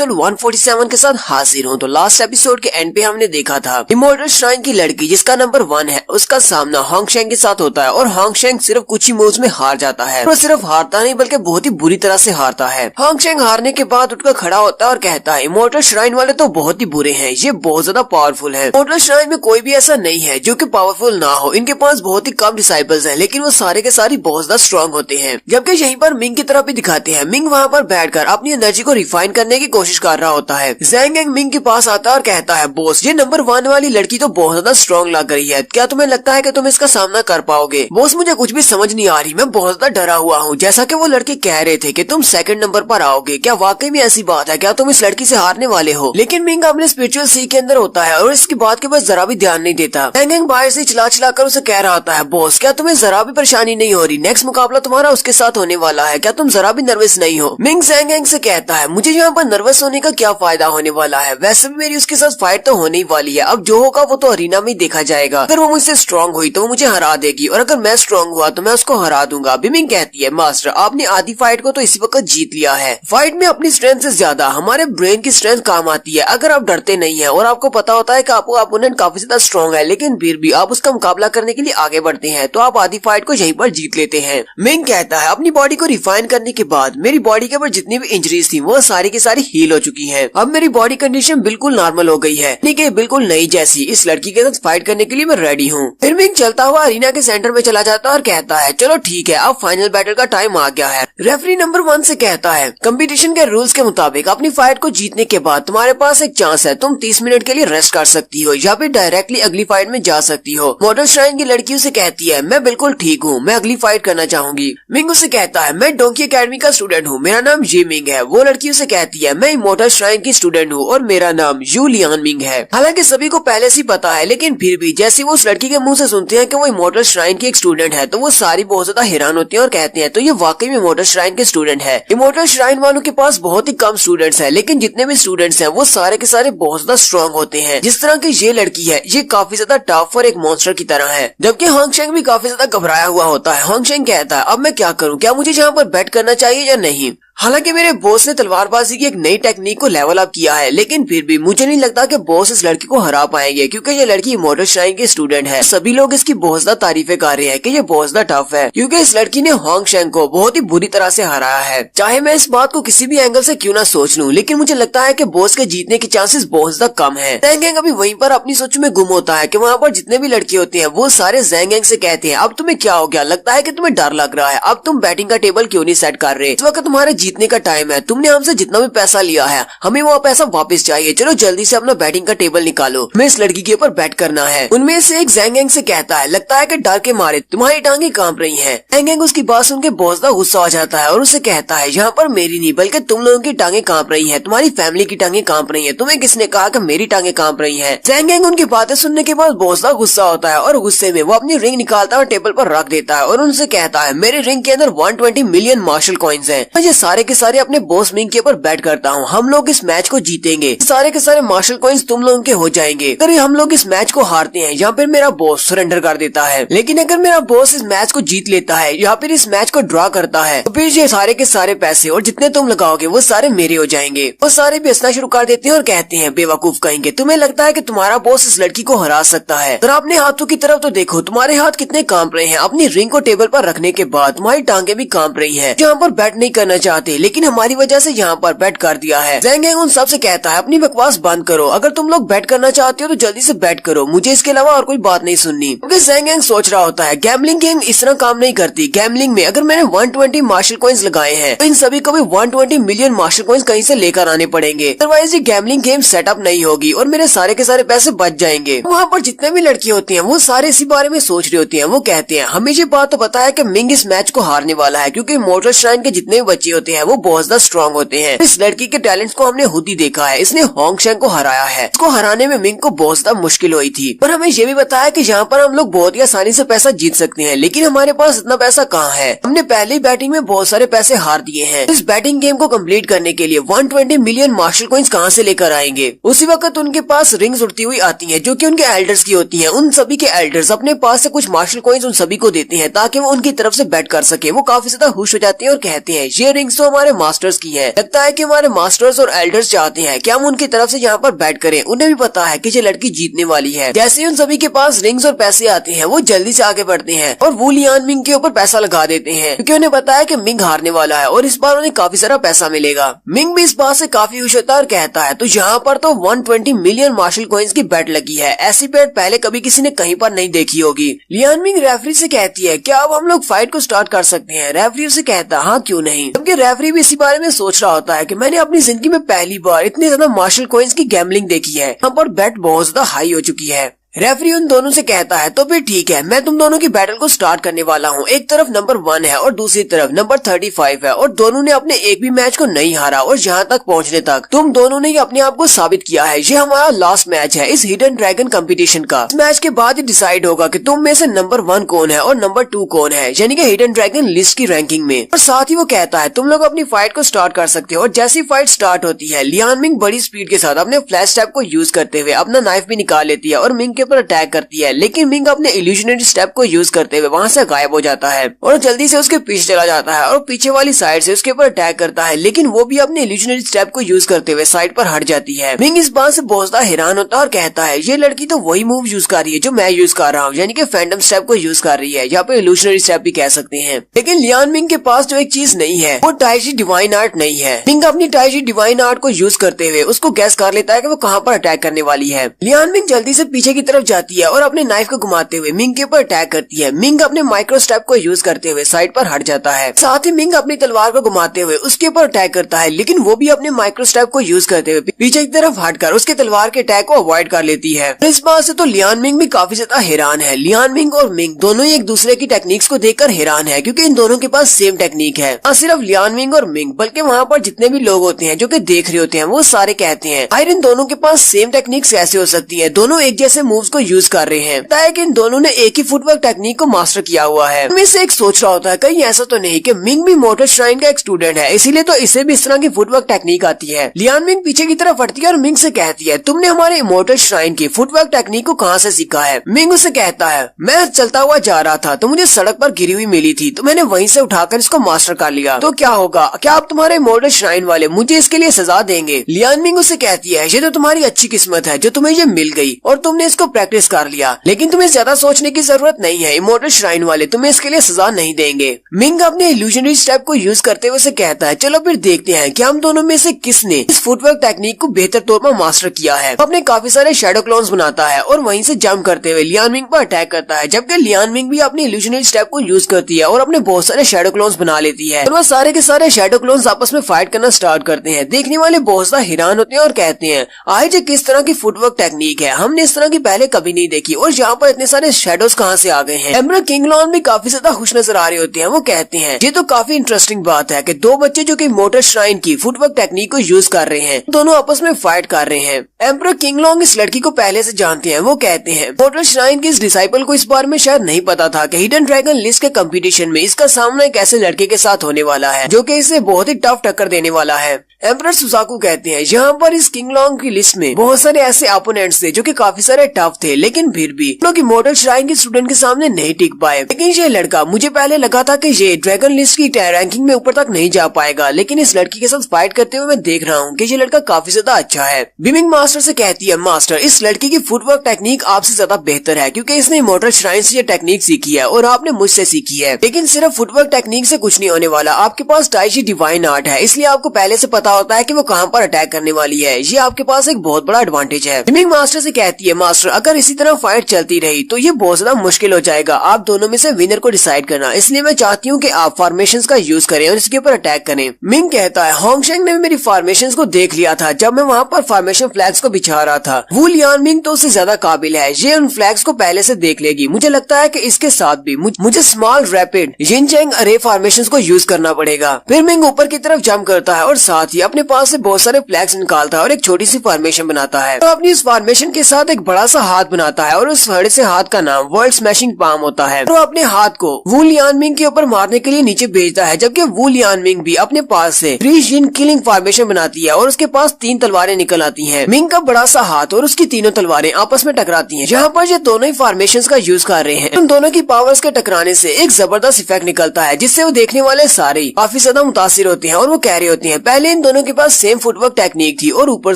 Episode 147 के साथ हाजिर हूँ। तो लास्ट एपिसोड के एंड पे हमने देखा था इमोर्टल श्राइन की लड़की जिसका नंबर 1 है उसका सामना होंगशेंग के साथ होता है और होंगशेंग सिर्फ कुछ ही मूव्स में हार जाता है। वो सिर्फ हारता नहीं बल्कि बहुत ही बुरी तरह से हारता है। होंगशेंग हारने के बाद उठकर खड़ा होता है और कहता है इमोर्टल श्राइन वाले तो बहुत ही बुरे हैं, ये बहुत ज्यादा पावरफुल है। इमोर्टल श्राइन में कोई भी ऐसा नहीं है जो कि पावरफुल ना हो। इनके पास बहुत ही कम डिसाइपल्स हैं, लेकिन वो सारे के सारे बहुत ज्यादा स्ट्रॉन्ग होते हैं। जबकि यहीं पर मिंग की तरफ भी दिखाते हैं। मिंग वहाँ पर बैठकर अपनी एनर्जी को रिफाइन करने की कोशिश कर रहा होता है। ज़ैंग एंग मिंग के पास आता है और कहता है बॉस, ये नंबर 1 वाली लड़की तो बहुत ज्यादा स्ट्रॉन्ग लग रही है, क्या तुम्हें लगता है कि तुम इसका सामना कर पाओगे? बॉस, मुझे कुछ भी समझ नहीं आ रही, मैं बहुत ज्यादा डरा हुआ हूँ। जैसा कि वो लड़के कह रहे थे कि तुम सेकंड नंबर पर आओगे, क्या वाकई में ऐसी बात है? क्या तुम इस लड़की से हारने वाले हो? लेकिन मिंग अपने स्पिरिचुअल सी के अंदर होता है और इसकी बात के पास जरा भी ध्यान नहीं देता। ज़ैंग एंग बाहर से चिल्ला चिल्ला कर उसे कह रहा होता है बॉस, क्या तुम्हें जरा भी परेशानी नहीं हो रही? नेक्स्ट मुकाबला तुम्हारा उसके साथ होने वाला है, क्या तुम जरा भी नर्वस नहीं हो? मिंग ज़ैंग एंग से कहता है मुझे यहाँ पर नर्वस होने का क्या फायदा होने वाला है, वैसे भी मेरी उसके साथ फाइट तो होने ही वाली है। अब जो होगा वो तो अरीना में ही देखा जाएगा। अगर वो मुझसे स्ट्रॉन्ग हुई तो वो मुझे हरा देगी और अगर मैं स्ट्रॉन्ग हुआ तो मैं उसको हरा दूंगा। मिंग कहती है मास्टर, आपने आधी फाइट को तो इसी वक्त जीत लिया है। फाइट में अपनी स्ट्रेंथ से ज्यादा हमारे ब्रेन की स्ट्रेंथ काम आती है। अगर आप डरते नहीं है और आपको पता होता है कि आपका अपोनेंट काफी ज्यादा स्ट्रॉन्ग है, लेकिन फिर भी आप उसका मुकाबला करने के लिए आगे बढ़ते हैं, तो आप आधी फाइट को यहीं पर जीत लेते हैं। मिंग कहता है अपनी बॉडी को रिफाइन करने के बाद मेरी बॉडी के ऊपर जितनी भी इंजरीज थी वो सारी की सारी हील हो चुकी है। अब मेरी बॉडी कंडीशन बिल्कुल नॉर्मल हो गई है, नहीं कि बिल्कुल नई जैसी। इस लड़की के साथ फाइट करने के लिए मैं रेडी हूँ। फिर मिंग चलता हुआ अरीना के सेंटर में चला जाता है और कहता है चलो ठीक है, अब फाइनल बैटल का टाइम आ गया है। रेफरी नंबर 1 से कहता है कंपटीशन के रूल्स के मुताबिक अपनी फाइट को जीतने के बाद तुम्हारे पास एक चांस है, तुम 30 मिनट के लिए रेस्ट कर सकती हो या फिर डायरेक्टली अगली फाइट में जा सकती हो। इमोर्टल श्राइन की लड़की उसे कहती है मैं बिल्कुल ठीक हूँ, मैं अगली फाइट करना चाहूंगी। मिंग उसे कहता है मैं डोंकी अकेडमी का स्टूडेंट हूँ, मेरा नाम ये मिंग है। वो लड़की उसे कहती है मैं इमोर्टल श्राइन की स्टूडेंट हूँ और मेरा नाम यू लियान मिंग है। हालांकि सभी को पहले से पता है, लेकिन फिर भी जैसे वो उस लड़की के मुंह से सुनते हैं कि वो इमोर्टल श्राइन की एक स्टूडेंट है, तो वो सारी बहुत ज्यादा हैरान होती हैं और कहते हैं तो ये वाकई में इमोर्टल श्राइन के स्टूडेंट है। इमोर्टल श्राइन वालों के पास बहुत ही कम स्टूडेंट्स हैं, लेकिन जितने भी स्टूडेंट्स हैं वो सारे के सारे बहुत ज्यादा स्ट्रॉन्ग होते हैं। जिस तरह की ये लड़की है ये काफी ज्यादा टफ और एक मॉन्स्टर की तरह है। जबकि होंगशेंग भी काफी ज्यादा घबराया हुआ होता है। होंगशेंग कहता है अब मैं क्या करूँ, क्या मुझे यहाँ पर बैट करना चाहिए या नहीं? हालांकि मेरे बॉस ने तलवारबाजी की एक नई टेक्निक को लेवल अप किया है, लेकिन फिर भी मुझे नहीं लगता कि बॉस इस लड़की को हरा पाएंगे, क्योंकि ये लड़की इमोर्टल श्राइन की स्टूडेंट है। सभी लोग इसकी बहुत ज्यादा तारीफें कर रहे हैं कि ये बहुत ज्यादा टफ है, क्योंकि इस लड़की ने होंगशेंग को बहुत ही बुरी तरह से हराया है। चाहे मैं इस बात को किसी भी एंगल से क्यों ना सोच लूं, लेकिन मुझे लगता है कि बॉस के जीतने के चांसेस बहुत ज्यादा कम है। ज़ैंग एंग अभी वहीं पर अपनी सोच में गुम होता है कि वहाँ पर जितने भी लड़के होते हैं वो सारे ज़ैंग एंग से कहते हैं अब तुम्हें क्या हो गया, लगता है कि तुम्हें डर लग रहा है, अब तुम बैटिंग का टेबल क्यों नहीं सेट कर रहे? इस वक्त तुम्हारे जीतने का टाइम है, तुमने हमसे जितना भी पैसा लिया है हमें वो पैसा वापस चाहिए, चलो जल्दी से अपना बैटिंग का टेबल निकालो, हमें इस लड़की के ऊपर बैट करना है। उनमें से एक ज़ैंग एंग से कहता है लगता है कि डर के मारे तुम्हारी टांगे कांप रही हैं। ज़ैंग एंग उसकी बात सुन के बहुत ज्यादा गुस्सा हो जाता है और उसे कहता है यहाँ पर मेरी नहीं बल्कि तुम लोगों की टांगे कांप रही है, तुम्हारी फैमिली की टांगे कांप रही है, तुम्हें किसने कहा कि मेरी टांगे कांप रही है? ज़ैंग एंग उनकी बातें सुनने के बाद बहुत ज्यादा गुस्सा होता है और गुस्से में वो अपनी रिंग निकालता है और टेबल पर रख देता है और उनसे कहता है मेरे रिंग के अंदर 120 मिलियन मार्शल कॉइन्स हैं, मैं ये सारे के सारे अपने बॉस मिंग के ऊपर बैट करता हूँ, हम लोग इस मैच को जीतेंगे, सारे के सारे मार्शल कॉइन्स तुम लोगों के हो जाएंगे अगर हम लोग इस मैच को हारते हैं या फिर मेरा बॉस सरेंडर कर देता है। लेकिन अगर मेरा बॉस इस मैच को जीत लेता है या फिर इस मैच को ड्रॉ करता है तो फिर ये सारे के सारे पैसे और जितने तुम लगाओगे वो सारे मेरे हो जाएंगे। वो सारे भी हंसना शुरू कर देते हैं और कहते हैं बेवकूफ कहेंगे, तुम्हें लगता है कि तुम्हारा बॉस इस लड़की को हरा सकता है? जरा अपने हाथों की तरफ तो देखो, तुम्हारे हाथ कितने कांप रहे हैं। अपनी रिंग को टेबल पर रखने के बाद तुम्हारी टांगे भी कांप रही है। यहाँ पर बैट नहीं करना चाहते, लेकिन हमारी वजह से यहाँ पर बैट कर दिया है। ज़ैंग एंग उन सब से कहता है अपनी बकवास बंद करो, अगर तुम लोग बैट करना चाहते हो तो जल्दी से बैट करो, मुझे इसके अलावा और कोई बात नहीं सुननी। क्योंकि ज़ैंग एंग सोच रहा होता है गैम्बलिंग गेम इस तरह काम नहीं करती। गैम्बलिंग में अगर मैंने 120 मार्शल कॉइन्स लगाए हैं तो इन सभी को भी 120 मिलियन मार्शल कॉइन्स कहीं से लेकर आने पड़ेंगे, अदरवाइज ये गैम्बलिंग गेम सेटअप नहीं होगी और मेरे सारे के सारे पैसे बच जाएंगे। वहाँ पर जितने भी लड़की होती हैं वो सारे इसी बारे में सोच रही होती हैं। वो कहते हैं हमें ये बात तो पता है कि मिंग इस मैच को हारने वाला है, क्योंकि इमोर्टल श्राइन के जितने भी बच्चे होते हैं वो बहुत ज्यादा स्ट्रॉन्ग होते हैं। इस लड़की के टैलेंट्स को हमने खुद ही देखा है, इसने होंगशेंग को हराया है। इसको हराने में मिंग को बहुत ज्यादा मुश्किल हुई थी, पर हमें ये भी बताया कि यहाँ पर हम लोग बहुत ही आसानी से पैसा जीत सकते हैं, लेकिन हमारे पास इतना पैसा कहाँ है? हमने पहली बैटिंग में बहुत सारे पैसे हार दिए हैं। इस बैटिंग गेम को कंप्लीट करने के लिए 120 मिलियन मार्शल कॉइन्स कहाँ से लेकर आएंगे? उसी वक्त उनके पास रिंग्स उड़ती हुई आती हैं जो कि उनके एल्डर्स की होती हैं। उन सभी के एल्डर्स अपने पास से कुछ मार्शल कॉइन्स उन सभी को देते हैं ताकि वो उनकी तरफ से बैट कर सके। वो काफी ज्यादा खुश हो जाते हैं और कहते हैं ये रिंग्स तो हमारे मास्टर्स की है, लगता है कि हमारे मास्टर्स और एल्डर्स चाहते हैं कि हम उनकी तरफ से यहाँ पर बैट करें। उन्हें भी पता है कि ये लड़की जीतने वाली है। जैसे उन सभी के पास रिंग्स और पैसे आते हैं वो जल्दी से आगे बढ़ते हैं और वो लियान मिंग के ऊपर पैसा लगा देते हैं क्योंकि उन्हें पता है कि मिंग हारने वाला है और इस बार उन्हें काफी सारा पैसा मिलेगा। मिंग भी इस बात से काफी खुश होता है और कहता है तो यहाँ पर तो 120 मिलियन मार्शल कॉइन्स की बेट लगी है। ऐसी बेट पहले कभी किसी ने कहीं पर नहीं देखी होगी। लियान मिंग रेफरी से कहती है क्या अब हम लोग फाइट को स्टार्ट कर सकते हैं। रेफरी उसे कहता है हाँ क्यों नहीं। जबकि रेफरी भी इसी बारे में सोच रहा होता है कि मैंने अपनी जिंदगी में पहली बार इतनी ज्यादा मार्शल कॉइन्स की गैम्बलिंग देखी है। यहाँ पर बेट बहुत ज्यादा हाई हो चुकी है। रेफरी उन दोनों से कहता है तो फिर ठीक है, मैं तुम दोनों की बैटल को स्टार्ट करने वाला हूँ। एक तरफ नंबर 1 है और दूसरी तरफ नंबर 35 है और दोनों ने अपने एक भी मैच को नहीं हारा और यहाँ तक पहुँचने तक तुम दोनों ने अपने आप को साबित किया है। ये हमारा लास्ट मैच है इस हिडन ड्रैगन कंपटीशन का। इस मैच के बाद ही डिसाइड होगा कि तुम में से नंबर 1 कौन है और नंबर 2 कौन है, यानी कि हिडन ड्रैगन लिस्ट की रैंकिंग में। और साथ ही वो कहता है तुम लोग अपनी फाइट को स्टार्ट कर सकते हो। और जैसी फाइट स्टार्ट होती है लियान मिंग बड़ी स्पीड के साथ अपने फ्लैश स्टेप को यूज करते हुए अपना नाइफ भी निकाल लेती है और मिंग के ऊपर अटैक करती है। लेकिन मिंग अपने इल्यूजनरी स्टेप को यूज करते हुए वहाँ से गायब हो जाता है और जल्दी से उसके पीछे चला जाता है और पीछे वाली साइड से उसके ऊपर अटैक करता है। लेकिन वो भी अपने इल्यूजनरी स्टेप को यूज करते हुए साइड पर हट जाती है। मिंग इस बात से बहुत ज्यादा हैरान होता है और कहता है ये लड़की तो वही मूव यूज कर रही है जो मैं यूज कर रहा हूँ, यानी कि फैंटम स्टेप को यूज कर रही है, यहाँ पे इल्यूजनरी स्टेप भी कह सकते हैं। लेकिन लियान मिंग के पास जो एक चीज नहीं है वो टाइजी डिवाइन आर्ट नहीं है। मिंग अपनी टाइजी डिवाइन आर्ट को यूज करते हुए उसको गैस कर लेता है कि वो कहाँ पर अटैक करने वाली है। लियान मिंग जल्दी से पीछे की तरफ जाती है और अपने नाइफ को घुमाते हुए मिंग के ऊपर अटैक करती है। मिंग अपने माइक्रो स्टेप को यूज करते हुए साइड पर हट जाता है। साथ ही मिंग अपनी तलवार को घुमाते हुए उसके ऊपर अटैक करता है, लेकिन वो भी अपने माइक्रो स्टेप को यूज करते हुए पीछे की तरफ हटकर उसके तलवार के अटैक को अवॉइड कर लेती है। इस बात से तो लियान मिंग भी काफी ज्यादा हैरान है। लियान मिंग और मिंग दोनों ही एक दूसरे की टेक्निक्स को देखकर हैरान है क्योंकि इन दोनों के पास सेम टेक्निक है। न सिर्फ लियान मिंग और मिंग बल्कि वहाँ पर जितने भी लोग होते हैं जो कि देख रहे होते हैं वो सारे कहते हैं आखिर इन दोनों के पास सेम टेक्निक्स कैसे हो सकती है। दोनों एक जैसे मूव्स को यूज कर रहे हैं। बताया कि इन दोनों ने एक ही फुटवर्क टेक्निक को मास्टर किया हुआ है। में से एक सोच रहा होता है कहीं ऐसा तो नहीं कि मिंग भी इमॉर्टल श्राइन का एक स्टूडेंट है, इसीलिए तो इसे भी इस तरह की फुटवर्क टेक्निक आती है। लियान मिंग पीछे की तरफ हटती है और मिंग से कहती है तुमने हमारे इमॉर्टल श्राइन की फुटवर्क टेक्निक को कहाँ से सीखा है। मिंग उसे कहता है मैं चलता हुआ जा रहा था तो मुझे सड़क पर गिरी हुई मिली थी तो मैंने वहीं से उठाकर इसको मास्टर कर लिया। तो क्या होगा, क्या आप तुम्हारे इमॉर्टल श्राइन वाले मुझे इसके लिए सजा देंगे। लियान मिंग उसे कहती है ये तो तुम्हारी अच्छी किस्मत है जो तुम्हें ये मिल गई और तुमने इसको प्रैक्टिस कर लिया, लेकिन तुम्हें ज्यादा सोचने की जरूरत नहीं है। इमॉर्टल श्राइन वाले तुम्हें इसके लिए सजा नहीं देंगे। मिंग अपने इल्यूजनरी स्टेप को यूज करते हुए से कहता है चलो फिर देखते हैं कि हम दोनों में से किसने इस फुटवर्क टेक्निक को बेहतर तौर पर मास्टर किया है। अपने काफी सारे शैडो क्लोन्स बनाता है और वहीं से जंप करते हुए लियान मिंग पर अटैक करता है, जबकि लियान मिंग भी अपनी इल्यूजनरी स्टेप को यूज करती है और अपने बहुत सारे शैडो क्लोन्स बना लेती है और वह सारे के सारे शैडो क्लोन्स आपस में फाइट करना स्टार्ट करते हैं। देखने वाले बहुत ज्यादा हैरान होते हैं और कहते हैं आज ये किस तरह की फुटवर्क टेक्निक है, हमने इस तरह की पहले कभी नहीं देखी और यहाँ पर इतने सारे शैडोज कहाँ से आ गए हैं। एम्बरर किंगलॉन भी काफी ज्यादा खुश नजर आ रहे होते हैं। वो कहते हैं ये तो काफी इंटरेस्टिंग बात है कि दो बच्चे जो कि इमॉर्टल श्राइन की फुटवर्क टेक्निक को यूज कर रहे हैं दोनों आपस में फाइट कर रहे हैं। एम्बरर किंगलॉन्ग इस लड़की को पहले से जानते हैं। वो कहते हैं इमॉर्टल श्राइन की इस डिसाइपल को इस बारे में शायद नहीं पता था कि हिडन ड्रैगन लिस्ट के कंपटीशन में इसका सामना एक ऐसे लड़के के साथ होने वाला है जो कि इसे बहुत ही टफ टक्कर देने वाला है। एम्परर सुजाकू कहते हैं यहाँ पर इस किंगलॉन्ग की लिस्ट में बहुत सारे ऐसे अपोनेंट्स थे जो कि काफी सारे टफ थे, लेकिन फिर भी लोग इमॉर्टल श्राइन के स्टूडेंट के सामने नहीं टिक पाए। लेकिन ये लड़का, मुझे पहले लगा था कि ये ड्रैगन लिस्ट की रैंकिंग में ऊपर तक नहीं जा पाएगा, लेकिन इस लड़की के साथ फाइट करते हुए मैं देख रहा हूँ कि ये लड़का काफी ज्यादा अच्छा है। बिमिंग मास्टर से कहती है मास्टर इस लड़की की फुटवर्क टेक्निक आपसे ज्यादा बेहतर है क्योंकि इसने इमॉर्टल श्राइन से ये टेक्निक सीखी है और आपने मुझसे सीखी है। लेकिन सिर्फ फुटवर्क टेक्निक से कुछ नहीं होने वाला, आपके पास टाइजी डिवाइन आर्ट है, इसलिए आपको पहले से पता होता है कि वो कहाँ पर अटैक करने वाली है। ये आपके पास एक बहुत बड़ा एडवांटेज है। बिमिंग मास्टर से कहती है मास्टर अगर इसी तरह फाइट चलती रही तो ये बहुत ज्यादा मुश्किल हो जाएगा, आप दोनों में से विनर को डिसाइड करना, इसलिए मैं चाहती हूँ कि आप फॉर्मेशंस का यूज करें और इसके ऊपर अटैक करें। मिंग कहता है होंगशेंग ने भी मेरी फॉर्मेशंस को देख लिया था जब मैं वहाँ पर फॉर्मेशन फ्लैग्स को बिछा रहा था। वू लियान मिंग तो उससे ज्यादा काबिल है, ये उन फ्लैग्स को पहले से देख लेगी। मुझे लगता है कि इसके साथ भी मुझे स्मॉल रैपिड यिनचैंग अरे फॉर्मेशंस को यूज करना पड़ेगा। फिर मिंग ऊपर की तरफ जंप करता है और साथ ही अपने पास से बहुत सारे फ्लैग्स निकालता है और एक छोटी सी फॉर्मेशन बनाता है। तो अपनी इस फॉर्मेशन के साथ एक बड़ा सा हाथ बनाता है और उस फड़े से हाथ का नाम वर्ल्ड स्मैशिंग पाम होता है। वो अपने हाथ को वू लियानमिंग के ऊपर मारने के लिए नीचे भेजता है, जबकि वू लियानमिंग भी अपने पास से फ्रीजिन किलिंग फॉर्मेशन बनाती है और उसके पास 3 तलवारें निकल आती हैं। मिंग का बड़ा सा हाथ और उसकी तीनों तलवारें आपस में टकराती हैं, जहाँ पर ये दोनों ही फॉर्मेशंस का यूज कर रहे हैं। उन दोनों की पावर्स के टकराने से एक जबरदस्त इफेक्ट निकलता है, जिससे वो देखने वाले सारे काफी ज्यादा मुतासिर होते हैं और वो कह रहे होते हैं पहले इन दोनों के पास सेम फुटवर्क टेक्निक थी और ऊपर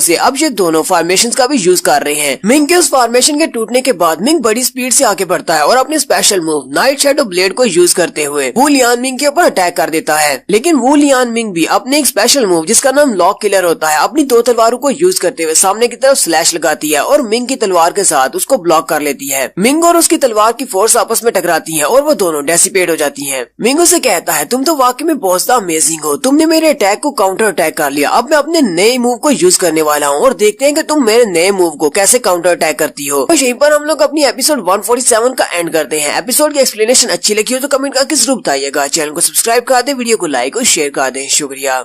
से अब ये दोनों फॉर्मेशन का भी यूज कर रहे हैं। मिंग के उस फॉर्मेशन के टूटने के बाद मिंग बड़ी स्पीड से आगे बढ़ता है और अपने special move night shadow blade को यूज करते हुए वू लियानमिंग के ऊपर अटैक कर देता है। लेकिन वू लियानमिंग भी अपने एक स्पेशल मूव जिसका नाम लॉक किलर होता है अपनी 2 तलवारों को यूज करते हुए सामने की तरफ स्लैश लगाती है और मिंग की तलवार के साथ उसको ब्लॉक कर लेती है। मिंग और उसकी तलवार की फोर्स आपस में टकराती है और वो दोनों डेसिपेट हो जाती है। मिंग उसे कहता है तुम तो वाकई में बहुत अमेजिंग हो, तुमने मेरे अटैक को काउंटर अटैक कर लिया, अब मैं अपने नए मूव को यूज करने वाला हूँ और देखते हैं कि तुम मेरे नए मूव को कैसे काउंटर अटैक करती हो। तो यहीं पर हम लोग अपनी एपिसोड 147 का एंड करते हैं। एपिसोड की एक्सप्लेनेशन अच्छी लगी हो तो कमेंट करके जरूर बताइएगा। चैनल को सब्सक्राइब कर दे, वीडियो को लाइक और शेयर कर दें। शुक्रिया।